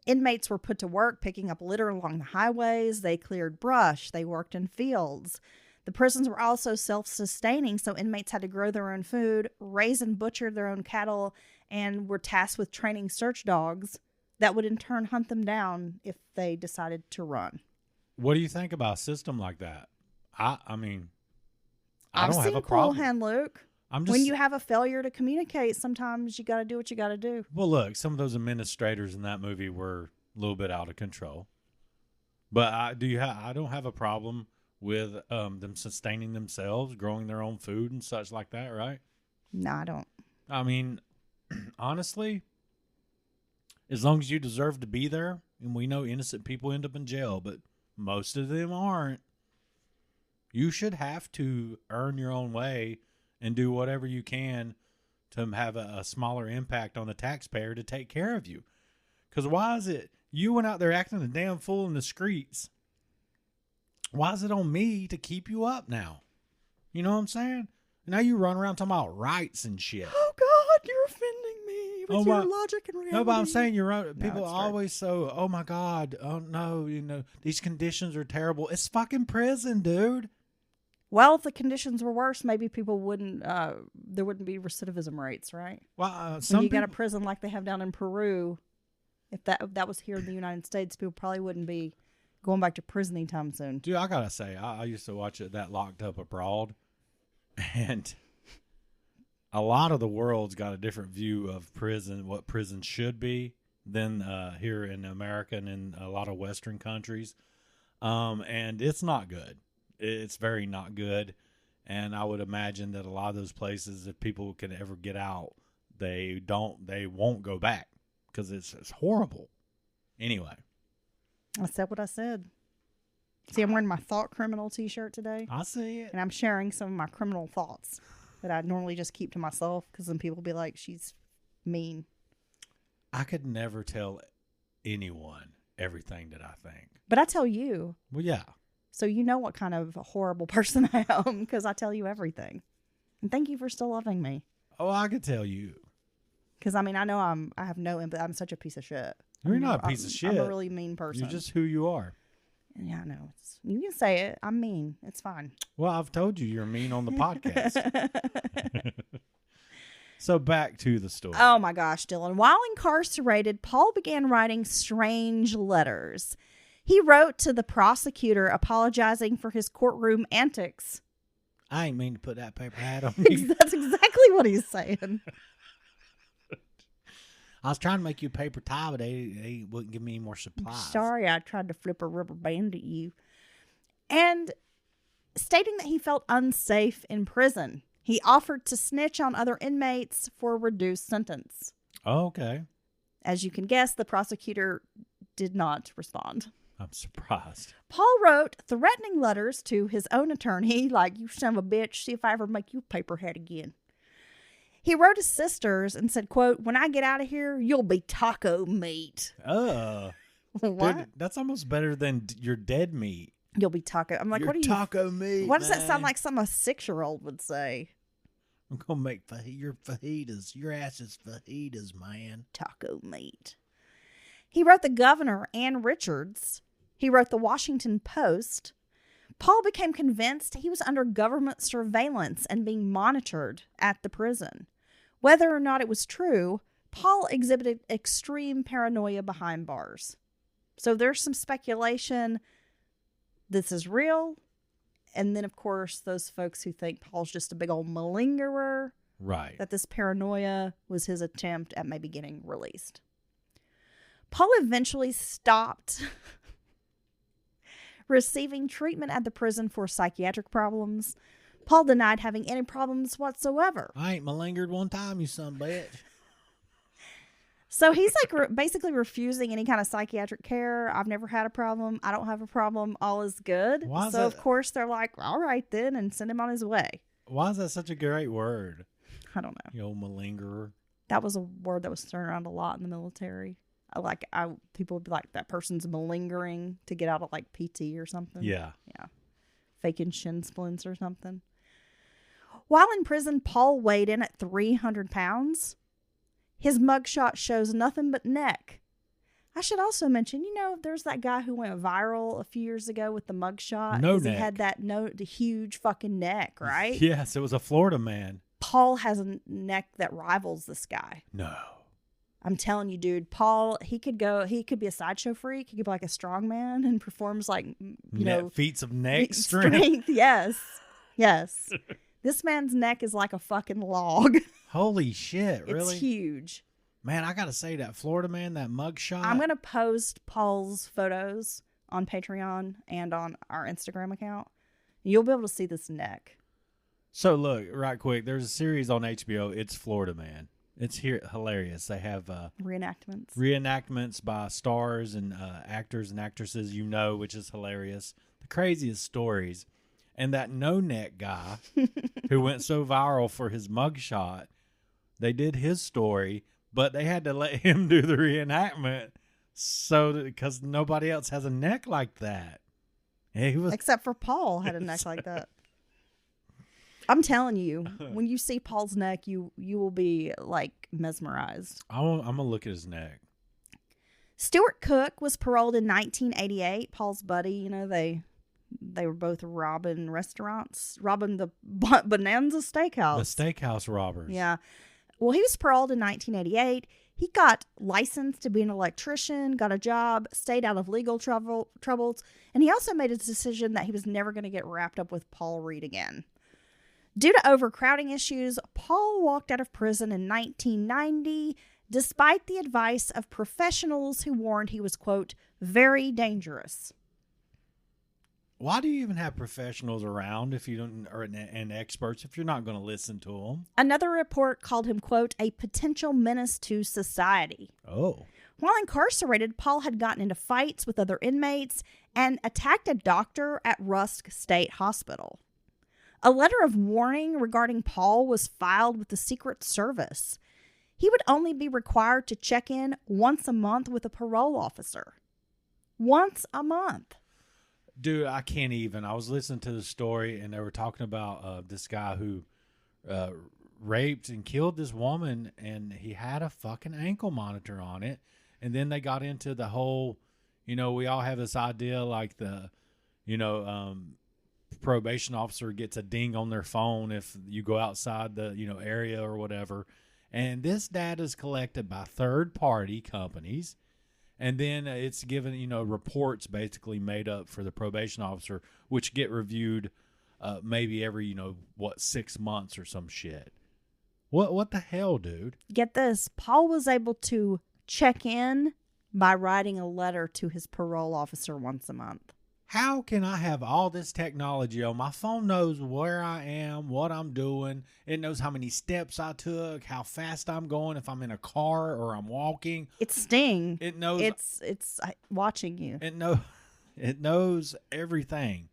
Inmates were put to work picking up litter along the highways. They cleared brush. They worked in fields. The prisons were also self-sustaining, so inmates had to grow their own food, raise and butcher their own cattle, and were tasked with training search dogs that would in turn hunt them down if they decided to run. What do you think about a system like that? I mean, I I've don't have seen a Cool problem. Hand Luke. When you have a failure to communicate, sometimes you got to do what you got to do. Well, look, some of those administrators in that movie were a little bit out of control. But I don't have a problem with them sustaining themselves, growing their own food and such like that, right? No, I don't. I mean, honestly, as long as you deserve to be there, and we know innocent people end up in jail, but most of them aren't, you should have to earn your own way and do whatever you can to have a smaller impact on the taxpayer to take care of you. Because why is it you went out there acting a damn fool in the streets? Why is it on me to keep you up now? You know what I'm saying? Now you run around talking about rights and shit. Oh, God, you're offending me with your logic and reality. No, but I'm saying you're right. No, People it's are true. always so, oh my God, oh no, these conditions are terrible. It's fucking prison, dude. Well, if the conditions were worse, maybe people wouldn't, there wouldn't be recidivism rates, right? Well, When you got a prison like they have down in Peru, if that was here in the United States, people probably wouldn't be going back to prison anytime soon. Dude, I gotta say, I used to watch that Locked Up Abroad, and a lot of the world's got a different view of prison, what prison should be, than here in America and in a lot of Western countries. And it's not good. It's very not good. And I would imagine that a lot of those places, if people can ever get out, they won't go back because it's horrible. Anyway. I said what I said. See, I'm wearing my Thought Criminal t-shirt today. I see it. And I'm sharing some of my criminal thoughts that I normally just keep to myself because then people be like, she's mean. I could never tell anyone everything that I think. But I tell you. Well, yeah. So you know what kind of horrible person I am because I tell you everything. And thank you for still loving me. Oh, I could tell you. Because, I mean, I know I have no empathy. I'm such a piece of shit. You're not a piece of shit. I'm a really mean person. You're just who you are. Yeah, I know. You can say it. I'm mean. It's fine. Well, I've told you you're mean on the podcast. So back to the story. Oh, my gosh, Dylan. While incarcerated, Paul began writing strange letters. He wrote to the prosecutor apologizing for his courtroom antics. I ain't mean to put that paper hat on you. That's exactly what he's saying. I was trying to make you a paper tie, but they wouldn't give me any more supplies. Sorry, I tried to flip a rubber band at you. And stating that he felt unsafe in prison. He offered to snitch on other inmates for a reduced sentence. Oh, okay. As you can guess, the prosecutor did not respond. I'm surprised. Paul wrote threatening letters to his own attorney, like, you son of a bitch, see if I ever make you a paper hat again. He wrote his sisters and said, quote, when I get out of here, you'll be taco meat. What? Dude, that's almost better than your dead meat. You'll be taco. I'm like, You're what are you? taco meat. What does that sound man. like something a 6-year-old would say? I'm going to make your fajitas. Your ass is fajitas, man. Taco meat. He wrote the governor, Ann Richards. He wrote the Washington Post. Paul became convinced he was under government surveillance and being monitored at the prison. Whether or not it was true, Paul exhibited extreme paranoia behind bars. So there's some speculation this is real. And then, of course, those folks who think Paul's just a big old malingerer. Right. That this paranoia was his attempt at maybe getting released. Paul eventually stopped receiving treatment at the prison for psychiatric problems. Paul denied having any problems whatsoever. I ain't malingered one time, you son of a bitch. So he's like basically refusing any kind of psychiatric care. I've never had a problem. I don't have a problem. All is good. Why is So, of that- course, they're like, all right then, and send him on his way. Why is that such a great word? I don't know. You old malingerer. That was a word that was thrown around a lot in the military. People would be like, that person's malingering to get out of like PT or something. Yeah. Yeah. Faking shin splints or something. While in prison, Paul weighed in at 300 pounds. His mugshot shows nothing but neck. I should also mention, there's that guy who went viral a few years ago with the mugshot. No 'cause neck. He had the huge fucking neck, right? Yes, it was a Florida man. Paul has a neck that rivals this guy. No. I'm telling you, dude, Paul, he could be a sideshow freak. He could be like a strong man and performs like, Feats of neck strength. Yes. Yes. This man's neck is like a fucking log. Holy shit, really? It's huge. Man, I got to say, that Florida man, that mugshot. I'm going to post Paul's photos on Patreon and on our Instagram account. You'll be able to see this neck. So, look, right quick, there's a series on HBO, It's Florida Man. It's hilarious. They have reenactments by stars and actors and actresses which is hilarious. The craziest stories. And that no-neck guy who went so viral for his mugshot, they did his story, but they had to let him do the reenactment because nobody else has a neck like that. Except for Paul had a neck like that. I'm telling you, when you see Paul's neck, you will be like mesmerized. I'm going to look at his neck. Stuart Cook was paroled in 1988. Paul's buddy, they were both robbing restaurants, robbing the Bonanza Steakhouse. The steakhouse robbers. Yeah. Well, he was paroled in 1988. He got licensed to be an electrician, got a job, stayed out of legal troubles, and he also made a decision that he was never going to get wrapped up with Paul Reed again. Due to overcrowding issues, Paul walked out of prison in 1990, despite the advice of professionals who warned he was, quote, very dangerous. Why do you even have professionals around if you don't, and experts if you're not going to listen to them? Another report called him, quote, a potential menace to society. Oh. While incarcerated, Paul had gotten into fights with other inmates and attacked a doctor at Rusk State Hospital. A letter of warning regarding Paul was filed with the Secret Service. He would only be required to check in once a month with a parole officer. Once a month. Dude, I can't even. I was listening to the story, and they were talking about this guy who raped and killed this woman, and he had a fucking ankle monitor on it. And then they got into the whole, we all have this idea like the, probation officer gets a ding on their phone if you go outside the, area or whatever. And this data is collected by third-party companies. And then it's given, reports basically made up for the probation officer, which get reviewed maybe every, 6 months or some shit. What the hell, dude? Get this. Paul was able to check in by writing a letter to his parole officer once a month. How can I have all this technology on my phone? Knows where I am, what I'm doing. It knows how many steps I took, how fast I'm going, if I'm in a car or I'm walking. It's Sting. It knows. It's watching you. It knows everything.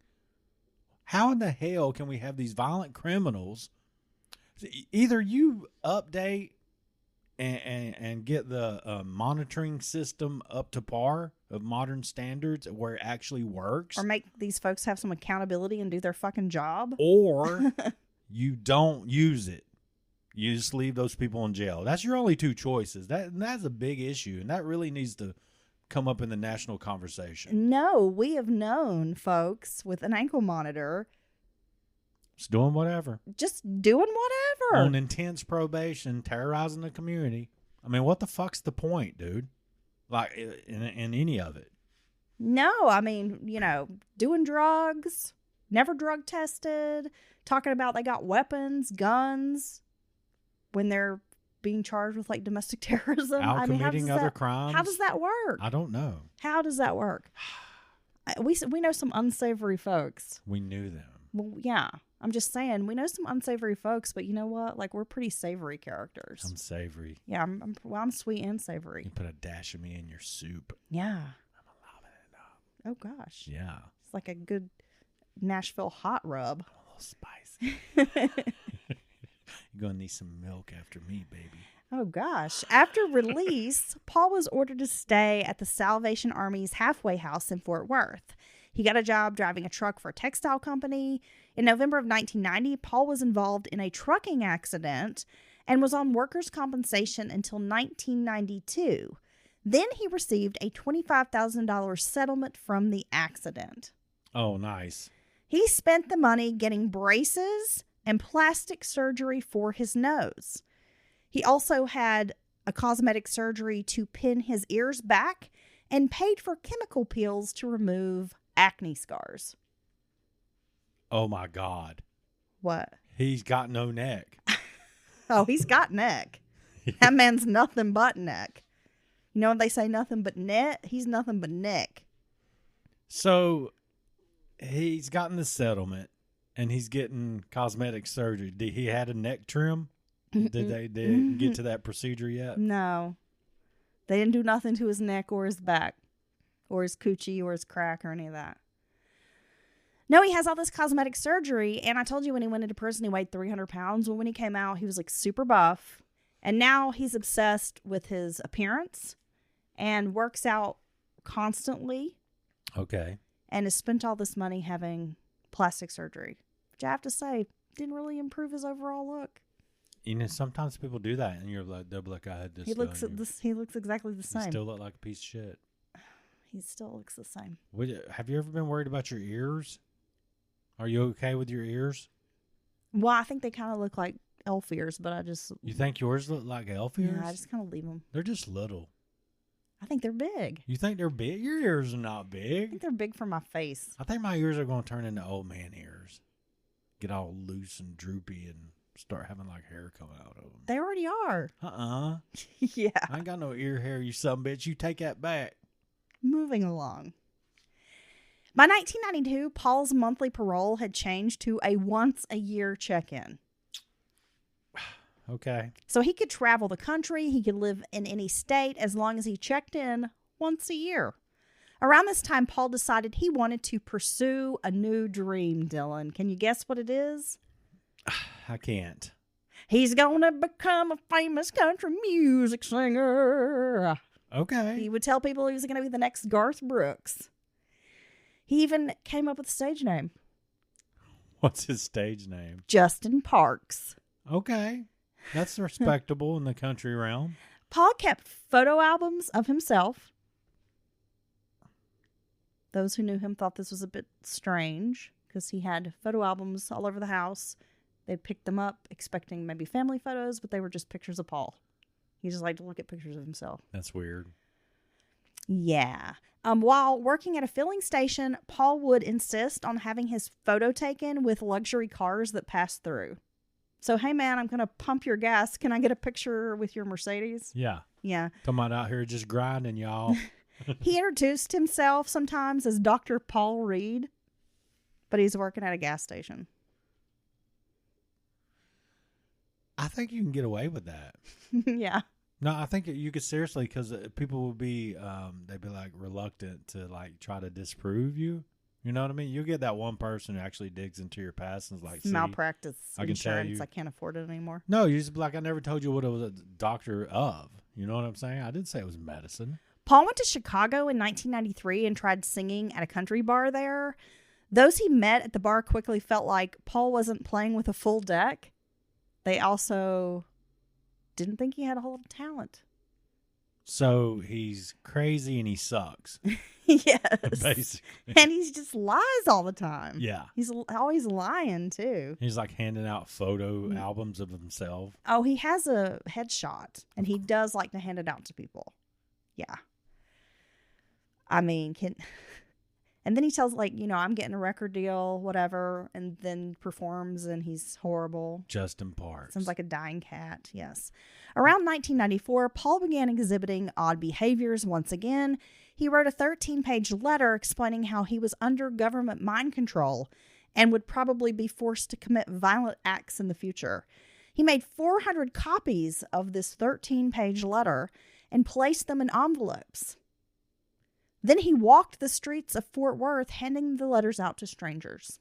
How in the hell can we have these violent criminals? Either you update and get the monitoring system up to par of modern standards where it actually works, or make these folks have some accountability and do their fucking job, or you don't use it. You just leave those people in jail. That's your only two choices. That's a big issue, and that really needs to come up in the national conversation. No, we have known folks with an ankle monitor just doing whatever. Just doing whatever. On intense probation, terrorizing the community. I mean, what the fuck's the point, dude? Like, in any of it. No, I mean, doing drugs, never drug tested, talking about they got weapons, guns, when they're being charged with, like, domestic terrorism. Committing other crimes. How does that work? I don't know. How does that work? We know some unsavory folks. We knew them. Well, yeah. I'm just saying, we know some unsavory folks, but you know what? Like, we're pretty savory characters. I'm savory. Yeah, I'm sweet and savory. You put a dash of me in your soup. Yeah. I'm loving it up. Oh, gosh. Yeah. It's like a good Nashville hot rub. A little spicy. You're going to need some milk after me, baby. Oh, gosh. After release, Paul was ordered to stay at the Salvation Army's halfway house in Fort Worth. He got a job driving a truck for a textile company. In November of 1990, Paul was involved in a trucking accident and was on workers' compensation until 1992. Then he received a $25,000 settlement from the accident. Oh, nice. He spent the money getting braces and plastic surgery for his nose. He also had a cosmetic surgery to pin his ears back and paid for chemical peels to remove acne scars. Oh, my God. What? He's got no neck. Oh, he's got neck. That man's nothing but neck. You know when they say nothing but net? He's nothing but neck. So he's gotten the settlement and he's getting cosmetic surgery. Did he had a neck trim? Did they get to that procedure yet? No. They didn't do nothing to his neck or his back or his coochie or his crack or any of that. No, he has all this cosmetic surgery. And I told you when he went into prison, he weighed 300 pounds. Well, when he came out, he was like super buff. And now he's obsessed with his appearance and works out constantly. Okay. And has spent all this money having plastic surgery, which I have to say didn't really improve his overall look. You know, sometimes people do that, and you're like, they'll be like, I had this. He looks exactly the You same. still look like a piece of shit. He still looks the same. Have you ever been worried about your ears? Are you okay with your ears? Well, I think they kind of look like elf ears, but I just... You think yours look like elf ears? Yeah, I just kind of leave them. They're just little. I think they're big. You think they're big? Your ears are not I big. think they're big for my face. I think my ears are going to turn into old man ears. Get all loose and droopy and start having like hair come out of them. They already are. Yeah. I ain't got no ear hair, you sumbitch. You take that back. Moving along. By 1992, Paul's monthly parole had changed to a once-a-year check-in. Okay. So he could travel the country, he could live in any state as long as he checked in once a year. Around this time, Paul decided he wanted to pursue a new dream, Dylan. Can you guess what it is? I can't. He's gonna become a famous country music singer. Okay. He would tell people he was gonna be the next Garth Brooks. He even came up with a stage name. What's his stage name? Justin Parks. Okay. That's respectable in the country realm. Paul kept photo albums of himself. Those who knew him thought this was a bit strange because he had photo albums all over the house. They'd pick them up expecting maybe family photos, but they were just pictures of Paul. He just liked to look at pictures of himself. That's weird. Yeah. While working at a filling station, Paul would insist on having his photo taken with luxury cars that passed through. So, hey, man, I'm going to pump your gas. Can I get a picture with your Mercedes? Yeah. Yeah. Come on out here just grinding, y'all. He introduced himself sometimes as Dr. Paul Reid, but he's working at a gas station. I think you can get away with that. Yeah. No, I think you could seriously, because people would be, they'd be like reluctant to like try to disprove you. You know what I mean? You'll get that one person who actually digs into your past and is like, malpractice I can tell insurance. you. I can't afford it anymore. No, you just be like, I never told you what it was a doctor of. You know what I'm saying? I didn't say it was medicine. Paul went to Chicago in 1993 and tried singing at a country bar there. Those he met at the bar quickly felt like Paul wasn't playing with a full deck. They also didn't think he had a whole lot of talent. So he's crazy and he sucks. Yes. Basically. And he just lies all the time. Yeah. He's always lying, too. He's like handing out photo albums of himself. Oh, he has a headshot, and he does like to hand it out to people. Yeah. I mean, and then he tells, like, you know, I'm getting a record deal, whatever, and then performs, and he's horrible. Justin Parks. Sounds like a dying cat, yes. Around 1994, Paul began exhibiting odd behaviors once again. He wrote a 13-page letter explaining how he was under government mind control and would probably be forced to commit violent acts in the future. He made 400 copies of this 13-page letter and placed them in envelopes. Then he walked the streets of Fort Worth handing the letters out to strangers.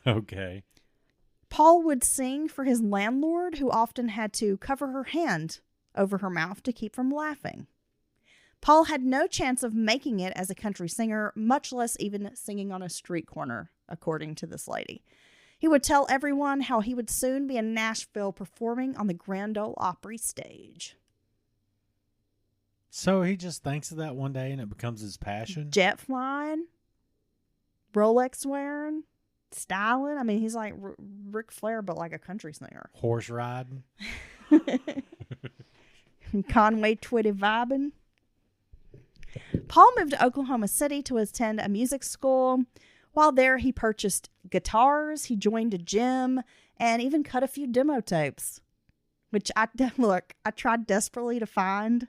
Okay. Paul would sing for his landlord, who often had to cover her hand over her mouth to keep from laughing. Paul had no chance of making it as a country singer, much less even singing on a street corner, according to this lady. He would tell everyone how he would soon be in Nashville performing on the Grand Ole Opry stage. So he just thinks of that one day and it becomes his passion? Jet flying, Rolex wearing, styling. I mean, he's like Ric Flair, but like a country singer. Horse riding? Conway Twitty vibing. Paul moved to Oklahoma City to attend a music school. While there, he purchased guitars, he joined a gym, and even cut a few demo tapes. Which I tried desperately to find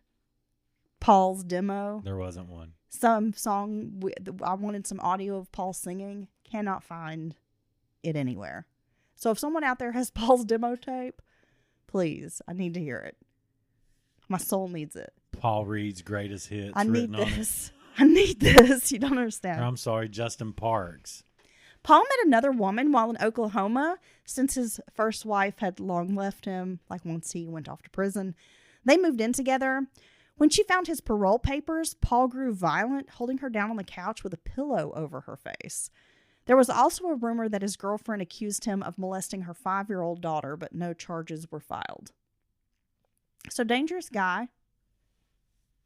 Paul's demo. There wasn't one. Some song, I wanted some audio of Paul singing. Cannot find it anywhere. So if someone out there has Paul's demo tape, please, I need to hear it. My soul needs it. Paul Reed's greatest hits. I need written this. I need this. You don't understand. I'm sorry, Justin Parks. Paul met another woman while in Oklahoma, since his first wife had long left him, like once he went off to prison. They moved in together. When she found his parole papers, Paul grew violent, holding her down on the couch with a pillow over her face. There was also a rumor that his girlfriend accused him of molesting her 5-year-old daughter, but no charges were filed. So, dangerous guy.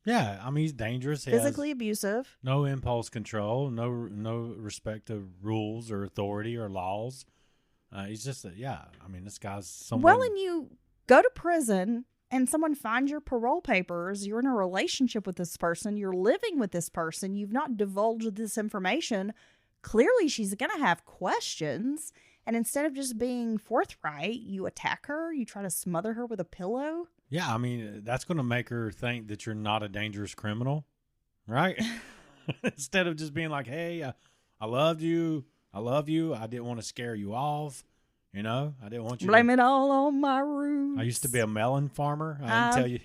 Yeah, I mean, he's dangerous. He Physically has abusive. no impulse control, no respect of rules or authority or laws. He's just, I mean, this guy's someone. Well, and you go to prison and someone finds your parole papers, you're in a relationship with this person, you're living with this person, you've not divulged this information. Clearly, she's going to have questions. And instead of just being forthright, you attack her, you try to smother her with a pillow. Yeah, I mean, that's going to make her think that you're not a dangerous criminal, right? Instead of just being like, hey, I loved you. I love you. I didn't want to scare you off. You know, I didn't want you Blame it all on my roots. I used to be a melon farmer. I didn't tell you.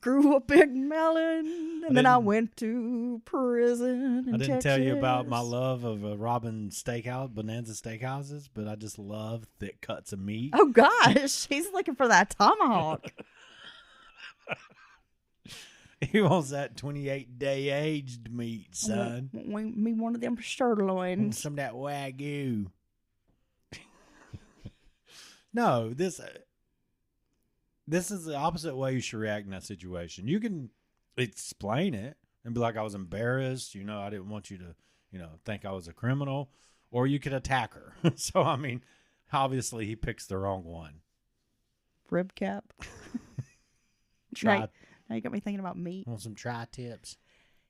Grew a big melon, and then I went to prison in I didn't Texas. tell you about my love of robbing Bonanza steakhouses, but I just love thick cuts of meat. Oh, gosh. He's looking for that tomahawk. He wants that 28-day aged meat, son. Me one of them sirloins. Some of that Wagyu. No, this is the opposite way you should react in that situation. You can explain it and be like, I was embarrassed. You know, I didn't want you to, think I was a criminal. Or you could attack her. So, I mean, obviously he picks the wrong one. Rib cap. Now you got me thinking about meat. Want some tri-tips?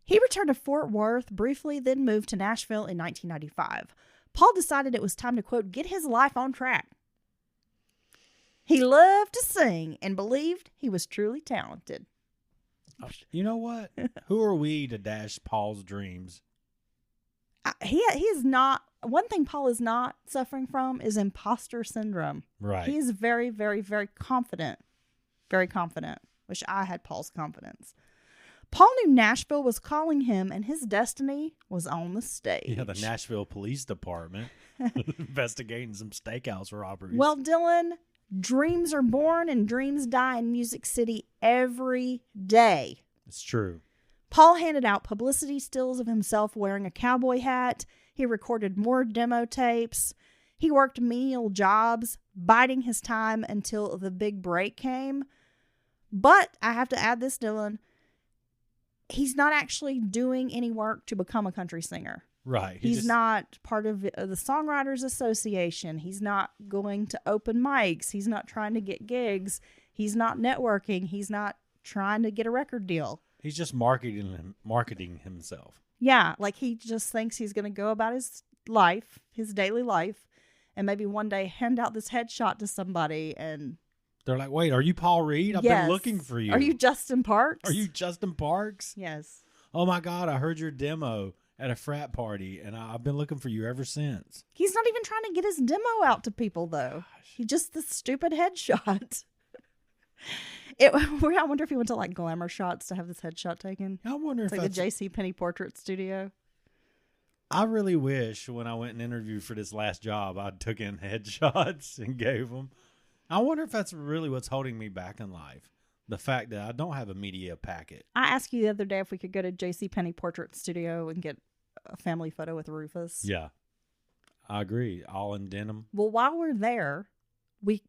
He returned to Fort Worth briefly, then moved to Nashville in 1995. Paul decided it was time to, quote, get his life on track. He loved to sing and believed he was truly talented. You know what? Who are we to dash Paul's dreams? He is not. One thing Paul is not suffering from is imposter syndrome. Right. He is very, very, very confident. Very confident. Wish I had Paul's confidence. Paul knew Nashville was calling him, and his destiny was on the stage. Yeah, the Nashville Police Department investigating some steakhouse robberies. Well, Dylan, dreams are born and dreams die in Music City every day. It's true. Paul handed out publicity stills of himself wearing a cowboy hat. He recorded more demo tapes. He worked menial jobs, biding his time until the big break came. But I have to add this, Dylan. He's not actually doing any work to become a country singer. Right. He's not part of the Songwriters Association. He's not going to open mics. He's not trying to get gigs. He's not networking. He's not trying to get a record deal. He's just marketing himself. Yeah, like he just thinks he's going to go about his life, his daily life, and maybe one day hand out this headshot to somebody and... They're like, wait, are you Paul Reed? I've Yes. been looking for you. Are you Justin Parks? Are you Justin Parks? Yes. Oh my God, I heard your demo at a frat party, and I've been looking for you ever since. He's not even trying to get his demo out to people, though. He just the stupid headshot. I wonder if he went to like Glamour Shots to have this headshot taken. I wonder It's if like the that's... J.C. Penney Portrait Studio. I really wish when I went and interviewed for this last job, I took in headshots and gave them. I wonder if that's really what's holding me back in life. The fact that I don't have a media packet. I asked you the other day if we could go to J.C. Penney Portrait Studio and get a family photo with Rufus. Yeah, I agree. All in denim. Well, while we're there,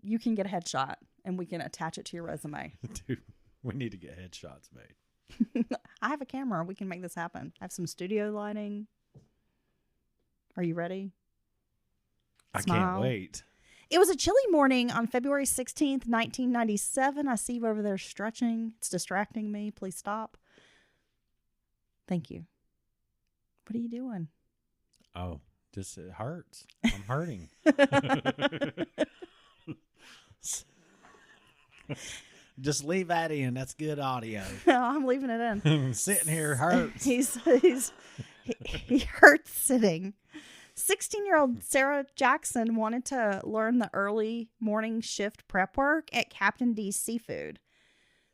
you can get a headshot and we can attach it to your resume. Dude, we need to get headshots made. I have a camera. We can make this happen. I have some studio lighting. Are you ready? I Smile. can't wait. It was a chilly morning on February 16th, 1997. I see you over there stretching. It's distracting me. Please stop. Thank you. What are you doing? Oh, just it hurts. I'm hurting. Just leave that in. That's good audio. No, I'm leaving it in. Sitting here hurts. He hurts sitting. 16-year-old Sarah Jackson wanted to learn the early morning shift prep work at Captain D's Seafood.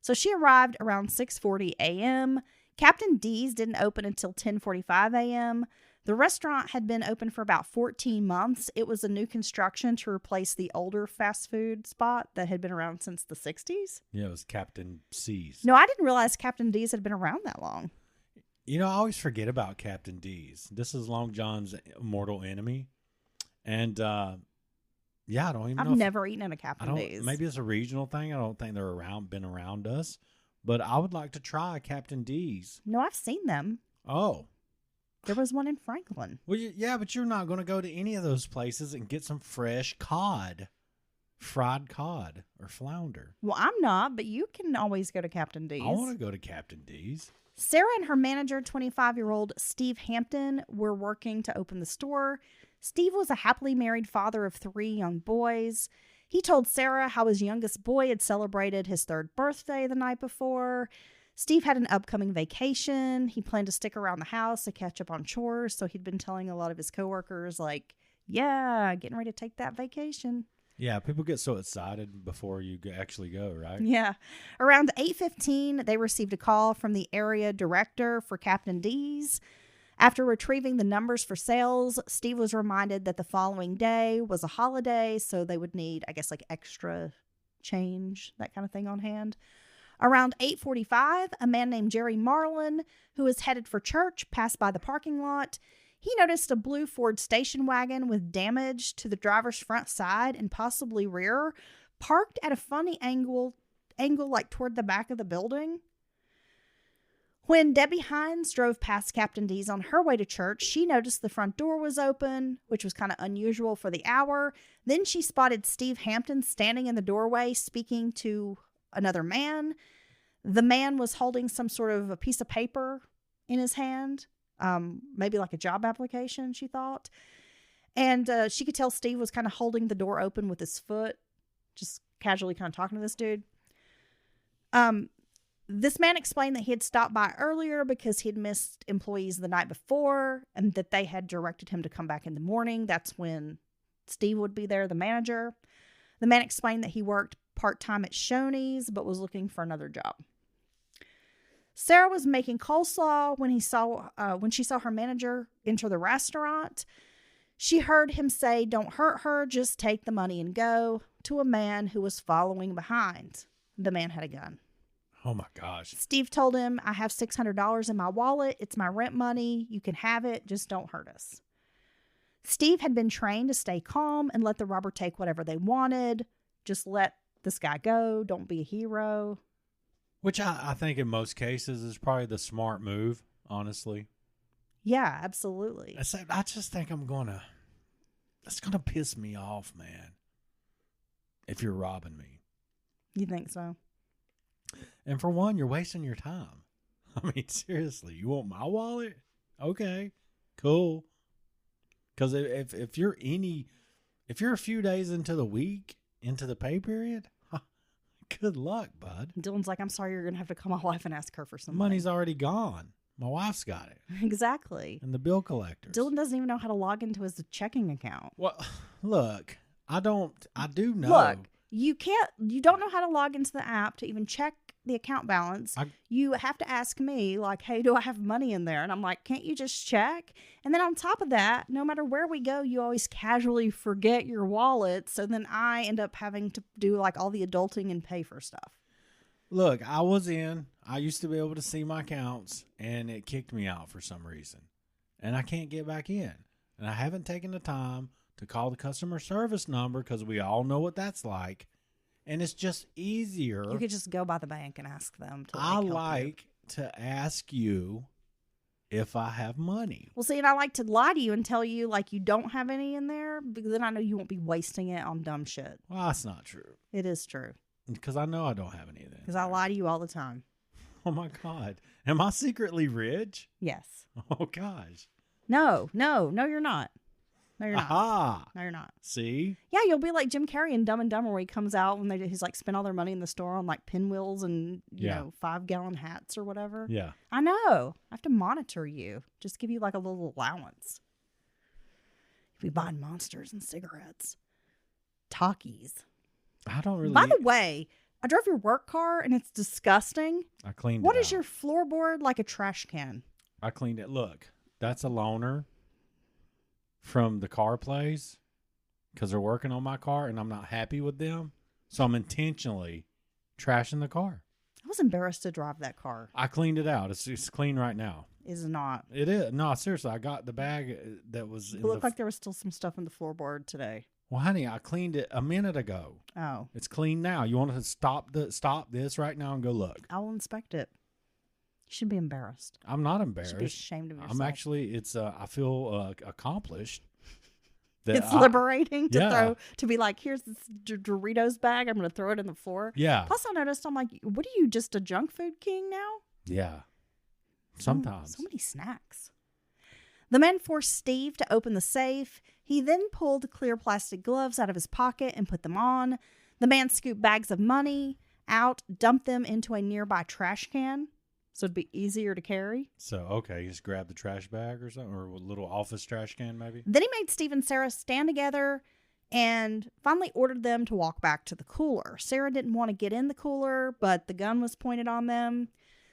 So she arrived around 6:40 a.m. Captain D's didn't open until 10:45 a.m. The restaurant had been open for about 14 months. It was a new construction to replace the older fast food spot that had been around since the 60s. Yeah, it was Captain C's. No, I didn't realize Captain D's had been around that long. You know, I always forget about Captain D's. This is Long John's mortal enemy. And, yeah, I don't even know. I've never eaten at a Captain D's. Maybe it's a regional thing. I don't think they're been around us. But I would like to try Captain D's. No, I've seen them. Oh. There was one in Franklin. Well, yeah, but you're not going to go to any of those places and get some fresh cod. Fried cod or flounder. Well, I'm not, but you can always go to Captain D's. I want to go to Captain D's. Sarah and her manager, 25-year-old Steve Hampton, were working to open the store. Steve was a happily married father of 3 young boys. He told Sarah how his youngest boy had celebrated his 3rd birthday the night before. Steve had an upcoming vacation. He planned to stick around the house to catch up on chores, so he'd been telling a lot of his coworkers, like, yeah, getting ready to take that vacation. Yeah, people get so excited before you actually go, right? Yeah. Around 8:15, they received a call from the area director for Captain D's. After retrieving the numbers for sales, Steve was reminded that the following day was a holiday, so they would need, I guess, like extra change, that kind of thing on hand. Around 8:45, a man named Jerry Marlin, who was headed for church, passed by the parking lot. He noticed a blue Ford station wagon with damage to the driver's front side and possibly rear, parked at a funny angle like toward the back of the building. When Debbie Hines drove past Captain D's on her way to church, she noticed the front door was open, which was kind of unusual for the hour. Then she spotted Steve Hampton standing in the doorway speaking to another man. The man was holding some sort of a piece of paper in his hand. Maybe like a job application, she thought. And she could tell Steve was kind of holding the door open with his foot, just casually kind of talking to this dude. This man explained that he had stopped by earlier because he had missed employees the night before and that they had directed him to come back in the morning. That's when Steve would be there, the manager. The man explained that he worked part-time at Shoney's but was looking for another job. Sarah was making coleslaw when she saw her manager enter the restaurant. She heard him say, "Don't hurt her, just take the money and go," to a man who was following behind. The man had a gun. Oh my gosh. Steve told him, "I have $600 in my wallet. It's my rent money. You can have it. Just don't hurt us." Steve had been trained to stay calm and let the robber take whatever they wanted. Just let this guy go. Don't be a hero. Which I think in most cases is probably the smart move, honestly. Yeah, absolutely. I just think that's going to piss me off, man, if you're robbing me. You think so? And for one, you're wasting your time. I mean, seriously, you want my wallet? Okay, cool. Because if you're a few days into the week, into the pay period, good luck, bud. Dylan's like, "I'm sorry, you're going to have to call my wife and ask her for some Money's already gone. My wife's got it. Exactly. And the bill collectors. Dylan doesn't even know how to log into his checking account. Well, look, I do know. Look, you don't know how to log into the app to even check the account balance. You have to ask me, like, hey, do I have money in there? And I'm like, can't you just check? And then on top of that, no matter where we go, you always casually forget your wallet. So then I end up having to do like all the adulting and pay for stuff. Look, I used to be able to see my accounts, and it kicked me out for some reason. And I can't get back in. And I haven't taken the time to call the customer service number because we all know what that's like. And it's just easier. You could just go by the bank and ask them to I help like to ask you if I have money. Well, see, and I like to lie to you and tell you like you don't have any in there because then I know you won't be wasting it on dumb shit. Well, that's not true. It is true. Because I know I don't have anything. Because I lie to you all the time. Oh, my God. Am I secretly rich? Yes. Oh, gosh. No, you're not. No, you're not. Aha. No, you're not. See? Yeah, you'll be like Jim Carrey in Dumb and Dumber where he comes out when he's like spent all their money in the store on like pinwheels and, you know, 5-gallon hats or whatever. Yeah. I know. I have to monitor you. Just give you like a little allowance. You'll be buying monsters and cigarettes. Talkies. I don't really. By the way, I drove your work car and it's disgusting. I cleaned it. What is out. your floorboard like a trash can? I cleaned it. Look, that's a loaner from the car place because they're working on my car and I'm not happy with them. So I'm intentionally trashing the car. I was embarrassed to drive that car. I cleaned it out. It's clean right now. Is not. It is. No, seriously. I got the bag that was. It looked like there was still some stuff in the floorboard today. Well, honey, I cleaned it a minute ago. Oh. It's clean now. You want to stop this right now and go look? I will inspect it. You should be embarrassed. I'm not You embarrassed. should be ashamed of yourself. I'm actually. I feel accomplished. It's liberating to yeah. throw, to be like, here's this Doritos bag. I'm going to throw it in the floor. Yeah. Plus, I noticed, I'm like, what are you, just a junk food king now? Yeah. Sometimes. So many snacks. The man forced Steve to open the safe. He then pulled clear plastic gloves out of his pocket and put them on. The man scooped bags of money out, dumped them into a nearby trash can, so it'd be easier to carry. So, okay, you just grab the trash bag or something, or a little office trash can maybe? Then he made Steve and Sarah stand together and finally ordered them to walk back to the cooler. Sarah didn't want to get in the cooler, but the gun was pointed on them.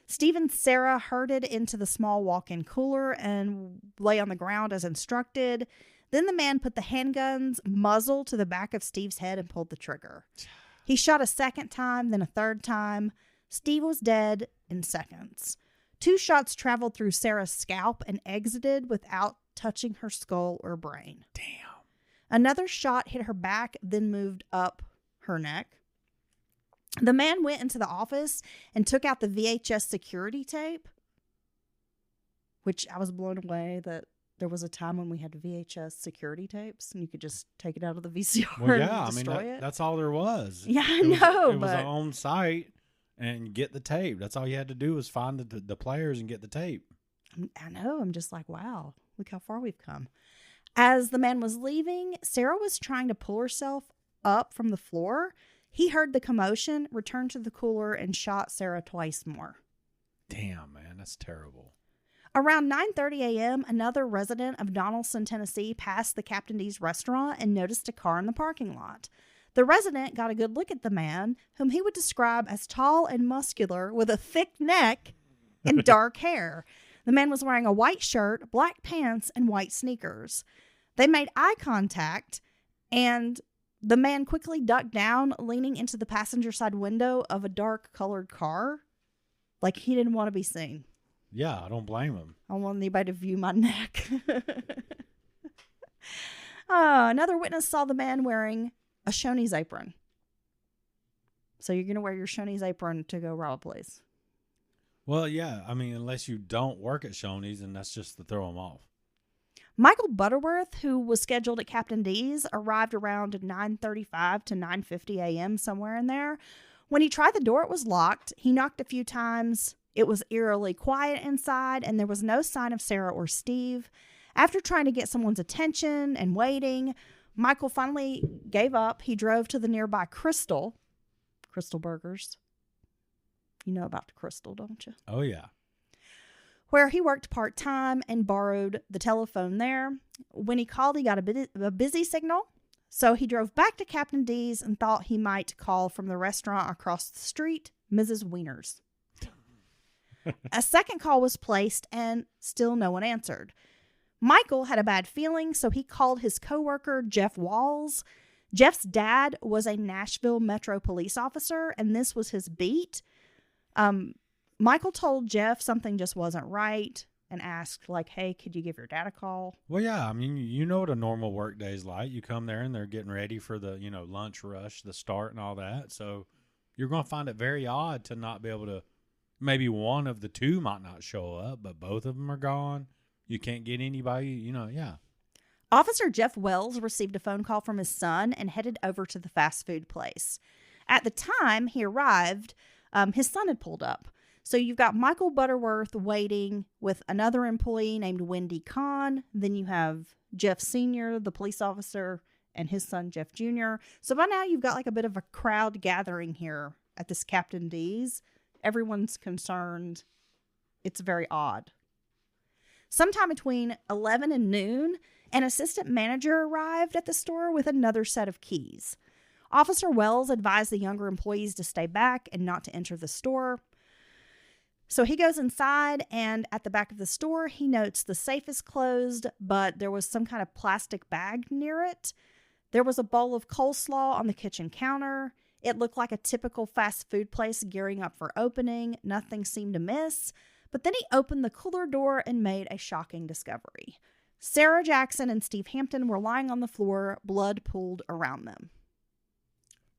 Steve and Sarah herded into the small walk-in cooler and lay on the ground as instructed. Then the man put the handgun's muzzle to the back of Steve's head and pulled the trigger. He shot a second time, then a third time. Steve was dead in seconds. 2 shots traveled through Sarah's scalp and exited without touching her skull or brain. Damn. Another shot hit her back, then moved up her neck. The man went into the office and took out the VHS security tape, which I was blown away that there was a time when we had VHS security tapes and you could just take it out of the VCR Well, yeah, and destroy it. that's all there was. Yeah, I It was- know, It was but on site and get the tape. That's all you had to do was find the players and get the tape. I know. I'm just like, wow, look how far we've come. As the man was leaving, Sarah was trying to pull herself up from the floor. He heard the commotion, returned to the cooler, and shot Sarah twice more. Damn, man, that's terrible. Around 9:30 a.m., another resident of Donaldson, Tennessee, passed the Captain D's restaurant and noticed a car in the parking lot. The resident got a good look at the man, whom he would describe as tall and muscular with a thick neck and dark hair. The man was wearing a white shirt, black pants, and white sneakers. They made eye contact, and the man quickly ducked down, leaning into the passenger side window of a dark-colored car, like he didn't want to be seen. Yeah, I don't blame him. I don't want anybody to view my neck. Another witness saw the man wearing a Shoney's apron. So you're going to wear your Shoney's apron to go rob a place. Well, yeah, I mean, unless you don't work at Shoney's, and that's just to throw them off. Michael Butterworth, who was scheduled at Captain D's, arrived around 9:35 to 9:50 a.m., somewhere in there. When he tried the door, it was locked. He knocked a few times. It was eerily quiet inside, and there was no sign of Sarah or Steve. After trying to get someone's attention and waiting, Michael finally gave up. He drove to the nearby Crystal Burgers. You know about the Crystal, don't you? Oh, yeah. where he worked part-time and borrowed the telephone there. When he called, he got a busy signal, so he drove back to Captain D's and thought he might call from the restaurant across the street, Mrs. Wiener's. A second call was placed, and still no one answered. Michael had a bad feeling, so he called his coworker, Jeff Walls. Jeff's dad was a Nashville Metro police officer, and this was his beat. Michael told Jeff something just wasn't right and asked, like, hey, could you give your dad a call? Well, yeah, I mean, you know what a normal work day is like. You come there and they're getting ready for the, lunch rush, the start and all that. So you're going to find it very odd to not be able to, maybe one of the two might not show up, but both of them are gone. You can't get anybody, yeah. Officer Jeff Wells received a phone call from his son and headed over to the fast food place. At the time he arrived, his son had pulled up. So you've got Michael Butterworth waiting with another employee named Wendy Kahn. Then you have Jeff Sr., the police officer, and his son, Jeff Jr. So by now you've got like a bit of a crowd gathering here at this Captain D's. Everyone's concerned. It's very odd. Sometime between 11 and noon, an assistant manager arrived at the store with another set of keys. Officer Wells advised the younger employees to stay back and not to enter the store. So he goes inside, and at the back of the store, he notes the safe is closed, but there was some kind of plastic bag near it. There was a bowl of coleslaw on the kitchen counter. It looked like a typical fast food place gearing up for opening. Nothing seemed amiss. But then he opened the cooler door and made a shocking discovery. Sarah Jackson and Steve Hampton were lying on the floor, blood pooled around them.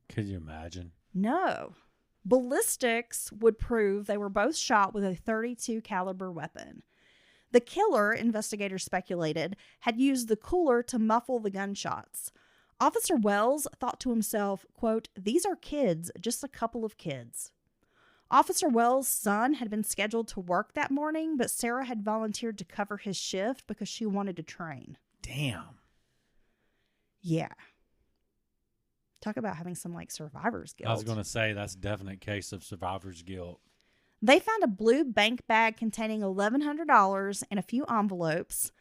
Could you imagine? No. Ballistics would prove they were both shot with a .32 caliber weapon. The killer, investigators speculated, had used the cooler to muffle the gunshots. Officer Wells thought to himself, quote, "These are kids, just a couple of kids." Officer Wells' son had been scheduled to work that morning, but Sarah had volunteered to cover his shift because she wanted to train. Damn. Yeah. Talk about having some like survivor's guilt. I was going to say that's a definite case of survivor's guilt. They found a blue bank bag containing $1,100 and a few envelopes.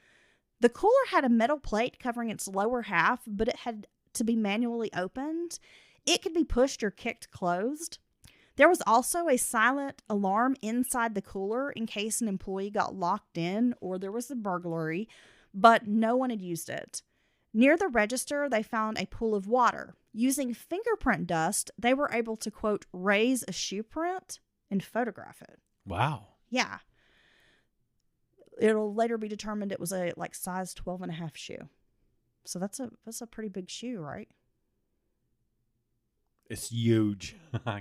The cooler had a metal plate covering its lower half, but it had to be manually opened. It could be pushed or kicked closed. There was also a silent alarm inside the cooler in case an employee got locked in or there was a burglary, but no one had used it. Near the register, they found a pool of water. Using fingerprint dust, they were able to, quote, raise a shoe print and photograph it. Wow. Yeah. It'll later be determined it was a like size 12.5 shoe. So that's a pretty big shoe, right? It's huge.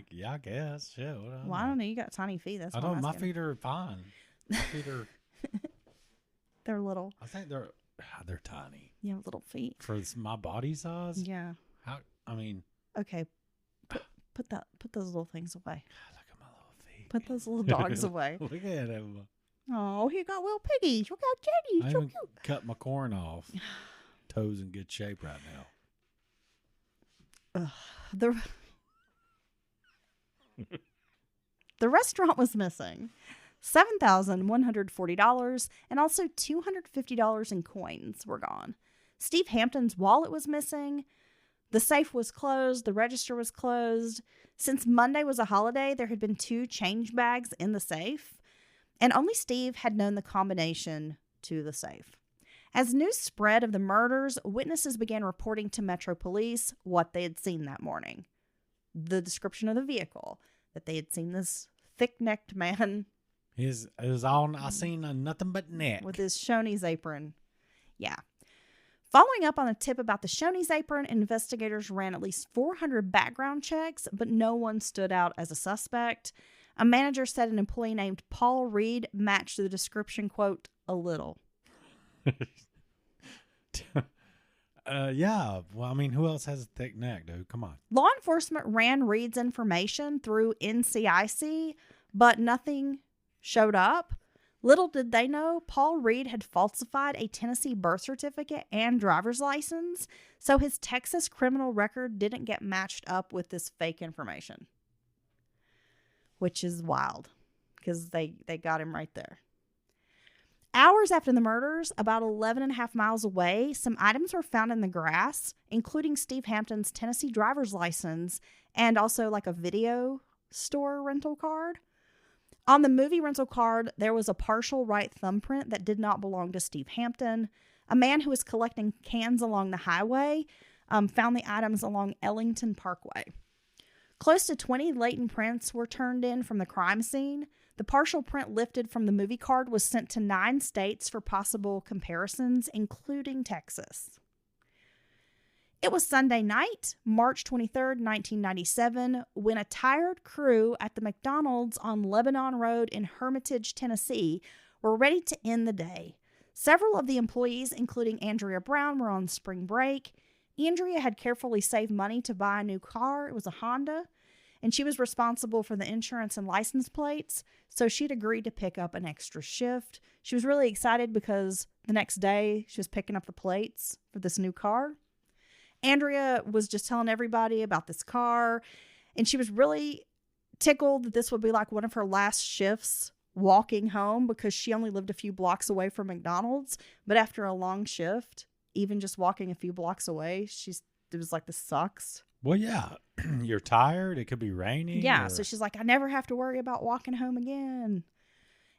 Yeah, I guess. Shit. Well, I don't know. You got tiny feet. That's what I'm my asking. feet are fine. My feet are. They're little. I think they're tiny. You have little feet. For my body size? Yeah. Okay. Put those little things away. Look at my little feet. Put those little dogs away. Look at him. Oh, he got little piggies. Look how Jenny. I So even cute. cut my corn off. Toes in good shape right now. The restaurant was missing $7,140 and also $250 in coins were gone. Steve Hampton's wallet was missing. The safe was closed. The register was closed. Since Monday was a holiday, there had been 2 change bags in the safe, and only Steve had known the combination to the safe. As news spread of the murders, witnesses began reporting to Metro Police what they had seen that morning. The description of the vehicle, that they had seen this thick-necked man. It was all I seen nothing but neck. With his Shoney's apron. Yeah. Following up on a tip about the Shoney's apron, investigators ran at least 400 background checks, but no one stood out as a suspect. A manager said an employee named Paul Reid matched the description, quote, a little. Yeah. Well, I mean, who else has a thick neck, dude? Come on. Law enforcement ran Reid's information through NCIC, but nothing showed up. Little did they know, Paul Reid had falsified a Tennessee birth certificate and driver's license, so his Texas criminal record didn't get matched up with this fake information. Which is wild, because they got him right there. Hours after the murders, about 11 and a half miles away, some items were found in the grass, including Steve Hampton's Tennessee driver's license and also like a video store rental card. On the movie rental card, there was a partial right thumbprint that did not belong to Steve Hampton. A man who was collecting cans along the highway found the items along Ellington Parkway. Close to 20 latent prints were turned in from the crime scene. The partial print lifted from the movie card was sent to 9 states for possible comparisons, including Texas. It was Sunday night, March 23rd, 1997, when a tired crew at the McDonald's on Lebanon Road in Hermitage, Tennessee, were ready to end the day. Several of the employees, including Andrea Brown, were on spring break. Andrea had carefully saved money to buy a new car. It was a Honda, and she was responsible for the insurance and license plates, so she'd agreed to pick up an extra shift. She was really excited because the next day she was picking up the plates for this new car. Andrea was just telling everybody about this car, and she was really tickled that this would be like one of her last shifts walking home because she only lived a few blocks away from McDonald's. But after a long shift, even just walking a few blocks away, it was like, this sucks. Well, yeah, you're tired. It could be raining. Yeah, so she's like, I never have to worry about walking home again.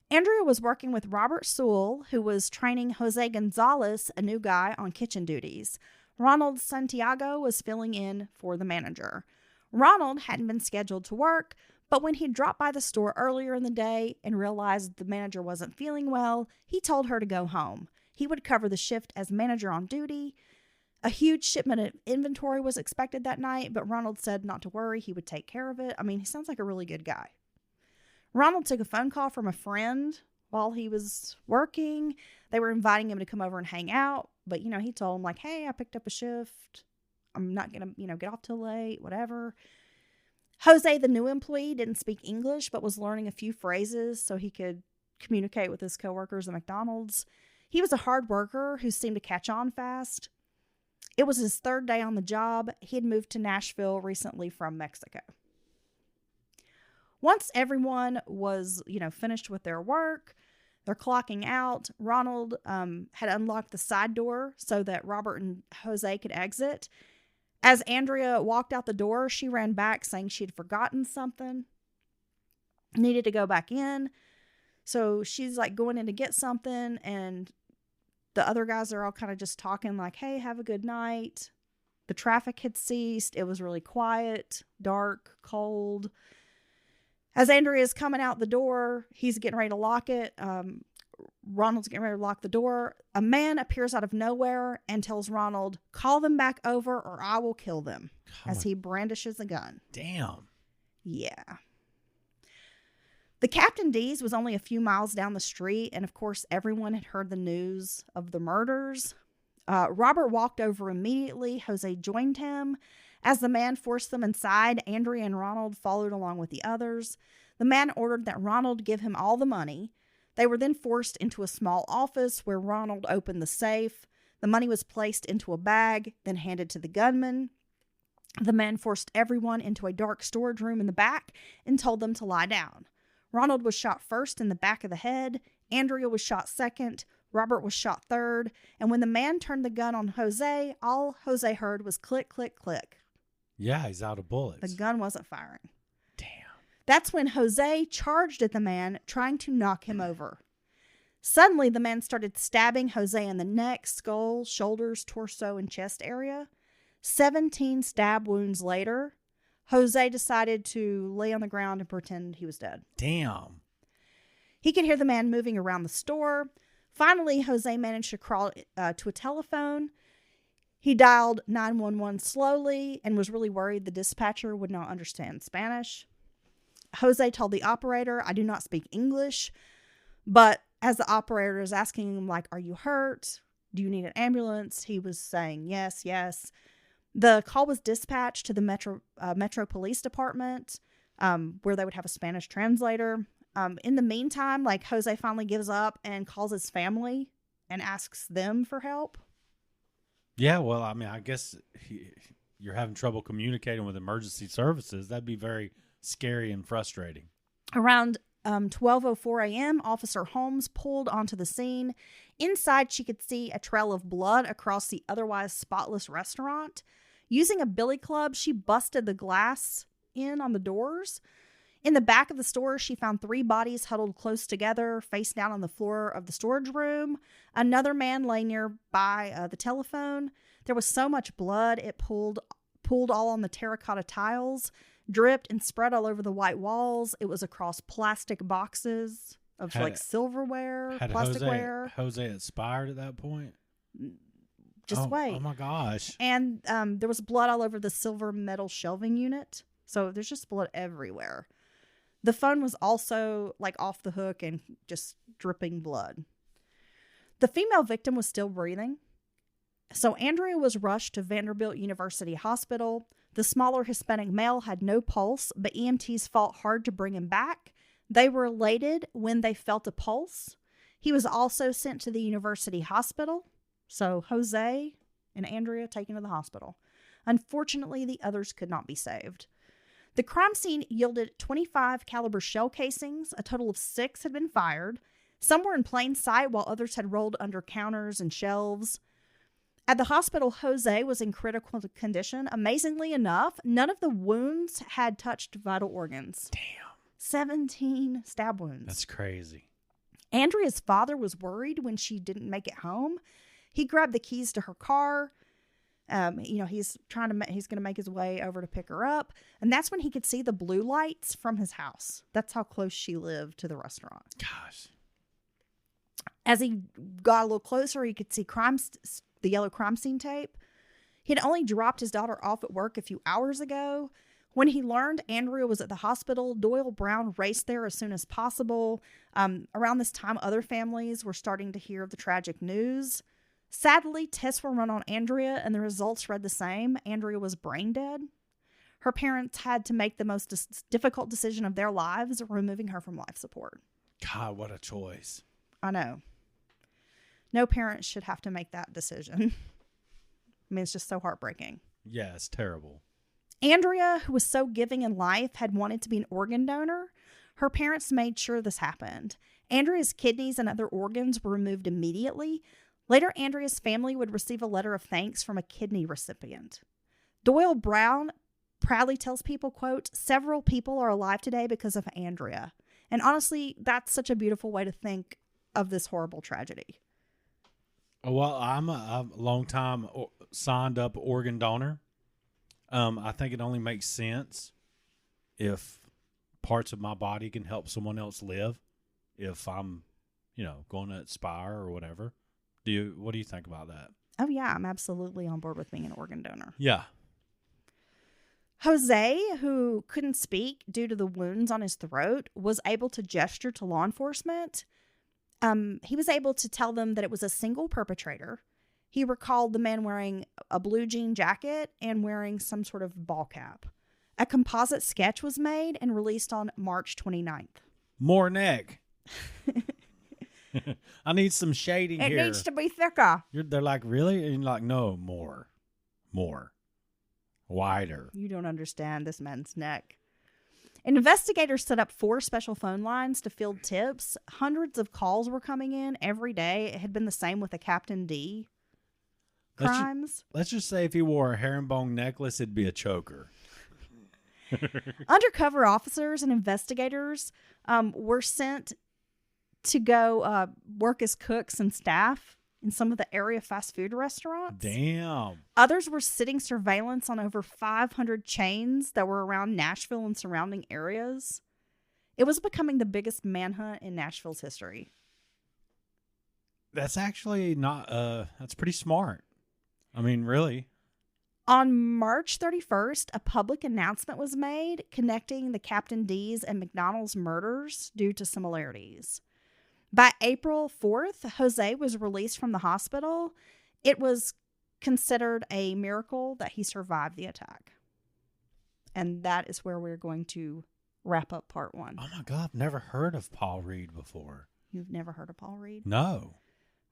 Andrea was working with Robert Sewell, who was training Jose Gonzalez, a new guy, on kitchen duties. Ronald Santiago was filling in for the manager. Ronald hadn't been scheduled to work, but when he dropped by the store earlier in the day and realized the manager wasn't feeling well, he told her to go home. He would cover the shift as manager on duty. A huge shipment of inventory was expected that night, but Ronald said not to worry, he would take care of it. I mean, he sounds like a really good guy. Ronald took a phone call from a friend while he was working. They were inviting him to come over and hang out, but, he told him, like, hey, I picked up a shift. I'm not going to, get off till late, whatever. Jose, the new employee, didn't speak English, but was learning a few phrases so he could communicate with his coworkers at McDonald's. He was a hard worker who seemed to catch on fast. It was his 3rd day on the job. He had moved to Nashville recently from Mexico. Once everyone was, finished with their work, they're clocking out, Ronald had unlocked the side door so that Robert and Jose could exit. As Andrea walked out the door, she ran back saying she'd forgotten something, needed to go back in. So she's like going in to get something, and the other guys are all kind of just talking like, hey, have a good night. The traffic had ceased. It was really quiet, dark, cold. As Andrea's coming out the door, he's getting ready to lock it. Ronald's getting ready to lock the door. A man appears out of nowhere and tells Ronald, call them back over or I will kill them, as he brandishes a gun. Damn. Yeah. The Captain D's was only a few miles down the street, and of course, everyone had heard the news of the murders. Robert walked over immediately. Jose joined him. As the man forced them inside, Andrea and Ronald followed along with the others. The man ordered that Ronald give him all the money. They were then forced into a small office where Ronald opened the safe. The money was placed into a bag, then handed to the gunman. The man forced everyone into a dark storage room in the back and told them to lie down. Ronald was shot first in the back of the head. Andrea was shot second. Robert was shot third. And when the man turned the gun on Jose, all Jose heard was click, click, click. Yeah, he's out of bullets. The gun wasn't firing. Damn. That's when Jose charged at the man, trying to knock him over. Suddenly, the man started stabbing Jose in the neck, skull, shoulders, torso, and chest area. 17 stab wounds later, Jose decided to lay on the ground and pretend he was dead. Damn. He could hear the man moving around the store. Finally, Jose managed to crawl to a telephone. He dialed 911 slowly and was really worried the dispatcher would not understand Spanish. Jose told the operator, I do not speak English. But as the operator is asking him, like, are you hurt? Do you need an ambulance? He was saying, yes, yes. The call was dispatched to the Metro Police Department, where they would have a Spanish translator. In the meantime, like, Jose finally gives up and calls his family and asks them for help. Yeah, well, I mean, I guess you're having trouble communicating with emergency services. That'd be very scary and frustrating. Around 12:04 a.m., Officer Holmes pulled onto the scene. Inside, she could see a trail of blood across the otherwise spotless restaurant. Using a billy club, she busted the glass in on the doors. In the back of the store, she found 3 bodies huddled close together, face down on the floor of the storage room. Another man lay nearby the telephone. There was so much blood, it pooled all on the terracotta tiles, dripped and spread all over the white walls. It was across plastic boxes of silverware, plasticware. Jose expired at that point? Just wait. Oh my gosh. And there was blood all over the silver metal shelving unit. So there's just blood everywhere. The phone was also off the hook and just dripping blood. The female victim was still breathing. So Andrea was rushed to Vanderbilt University Hospital. The smaller Hispanic male had no pulse, but EMTs fought hard to bring him back. They were elated when they felt a pulse. He was also sent to the university hospital. So Jose and Andrea taken to the hospital. Unfortunately, the others could not be saved. The crime scene yielded 25 caliber shell casings. A total of 6 had been fired. Some were in plain sight while others had rolled under counters and shelves. At the hospital, Jose was in critical condition. Amazingly enough, none of the wounds had touched vital organs. Damn. 17 stab wounds. That's crazy. Andrea's father was worried when she didn't make it home. He grabbed the keys to her car. He's going to make his way over to pick her up. And that's when he could see the blue lights from his house. That's how close she lived to the restaurant. Gosh. As he got a little closer, he could see the yellow crime scene tape. He had only dropped his daughter off at work a few hours ago. When he learned Andrea was at the hospital, Doyle Brown raced there as soon as possible. Around this time, other families were starting to hear the tragic news. Sadly, tests were run on Andrea, and the results read the same. Andrea was brain dead. Her parents had to make the most difficult decision of their lives, removing her from life support. God, what a choice. I know. No parent should have to make that decision. I mean, it's just so heartbreaking. Yeah, it's terrible. Andrea, who was so giving in life, had wanted to be an organ donor. Her parents made sure this happened. Andrea's kidneys and other organs were removed immediately. Later, Andrea's family would receive a letter of thanks from a kidney recipient. Doyle Brown proudly tells people, quote, "Several people are alive today because of Andrea." And honestly, that's such a beautiful way to think of this horrible tragedy. Well, I'm a long time signed up organ donor. I think it only makes sense if parts of my body can help someone else live. If I'm, going to expire or whatever. What do you think about that? Oh yeah, I'm absolutely on board with being an organ donor. Yeah. Jose, who couldn't speak due to the wounds on his throat, was able to gesture to law enforcement. He was able to tell them that it was a single perpetrator. He recalled the man wearing a blue jean jacket and wearing some sort of ball cap. A composite sketch was made and released on March 29th. More neck. I need some shading here. It needs to be thicker. They're like, really? And you're like, no, more. Wider. You don't understand this man's neck. Investigators set up 4 special phone lines to field tips. Hundreds of calls were coming in every day. It had been the same with the Captain D crimes. Let's just say if he wore a herringbone necklace, it'd be a choker. Undercover officers and investigators were sent to go work as cooks and staff in some of the area fast food restaurants. Damn. Others were sitting surveillance on over 500 chains that were around Nashville and surrounding areas. It was becoming the biggest manhunt in Nashville's history. That's actually not, that's pretty smart. I mean, really. On March 31st, a public announcement was made connecting the Captain D's and McDonald's murders due to similarities. By April 4th, Jose was released from the hospital. It was considered a miracle that he survived the attack. And that is where we're going to wrap up part 1. Oh my God, I've never heard of Paul Reid before. You've never heard of Paul Reid? No.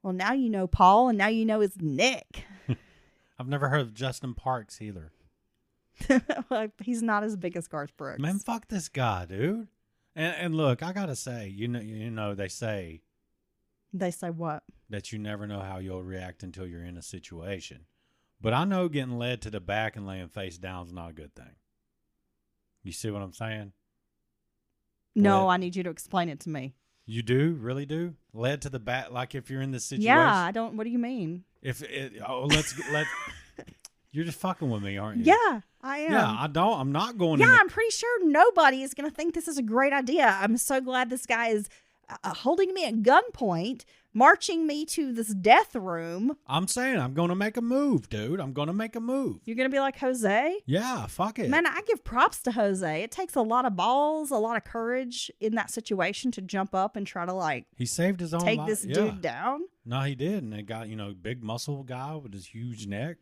Well, now you know Paul, and now you know his Nick. I've never heard of Justin Parks either. He's not as big as Garth Brooks. Man, fuck this guy, dude. And look, I gotta say, you know, they say They say what? that you never know how you'll react until you're in a situation. But I know getting led to the back and laying face down is not a good thing. You see what I'm saying? No, Led- I need you to explain it to me. You do? Really do? Led to the back, like if you're in this situation? Yeah, I don't. What do you mean? Let's you're just fucking with me, aren't you? Yeah, I am. Yeah, I'm not going Yeah, in I'm pretty sure nobody is going to think this is a great idea. I'm so glad this guy is holding me at gunpoint, marching me to this death room. I'm saying I'm going to make a move, dude. I'm going to make a move. You're going to be like Jose? Yeah, fuck it. Man, I give props to Jose. It takes a lot of balls, a lot of courage in that situation to jump up and try to like He saved his own take life. this Yeah. dude down. No, he did. And they got, big muscle guy with his huge neck.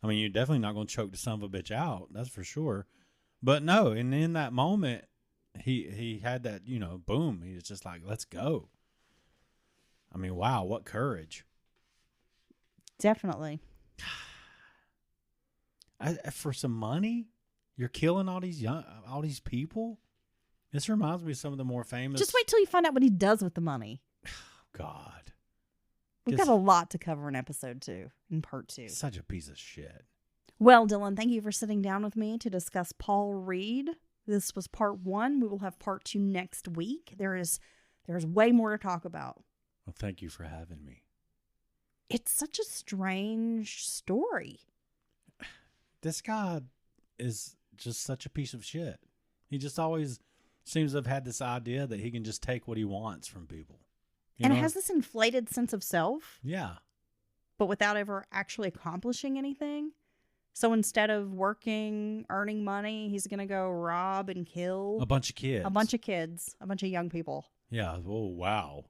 I mean, you're definitely not going to choke the son of a bitch out. That's for sure. But no, and in that moment, he had that, boom. He was just like, let's go. I mean, wow, what courage. Definitely. For some money, you're killing all these people? This reminds me of some of the more famous. Just wait till you find out what he does with the money. God. We've got a lot to cover in episode 2, in part 2. Such a piece of shit. Well, Dylan, thank you for sitting down with me to discuss Paul Reid. This was part 1. We will have part 2 next week. There's way more to talk about. Well, thank you for having me. It's such a strange story. This guy is just such a piece of shit. He just always seems to have had this idea that he can just take what he wants from people. And has this inflated sense of self, Yeah. but without ever actually accomplishing anything. So instead of working, earning money, he's going to go rob and kill A bunch of kids. a bunch of kids, a bunch of young people. Yeah. Oh, wow.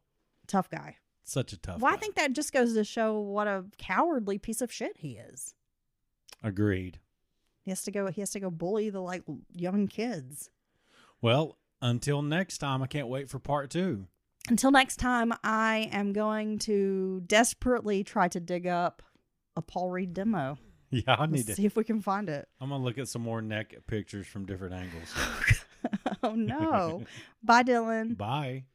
Tough guy. Such a tough Well, guy. I think that just goes to show what a cowardly piece of shit he is. Agreed. He has to go bully the like young kids. Well, until next time, I can't wait for part 2. Until next time, I am going to desperately try to dig up a Paul Reid demo. Yeah, I need Let's to. see if we can find it. I'm going to look at some more neck pictures from different angles. Oh no. Bye, Dylan. Bye.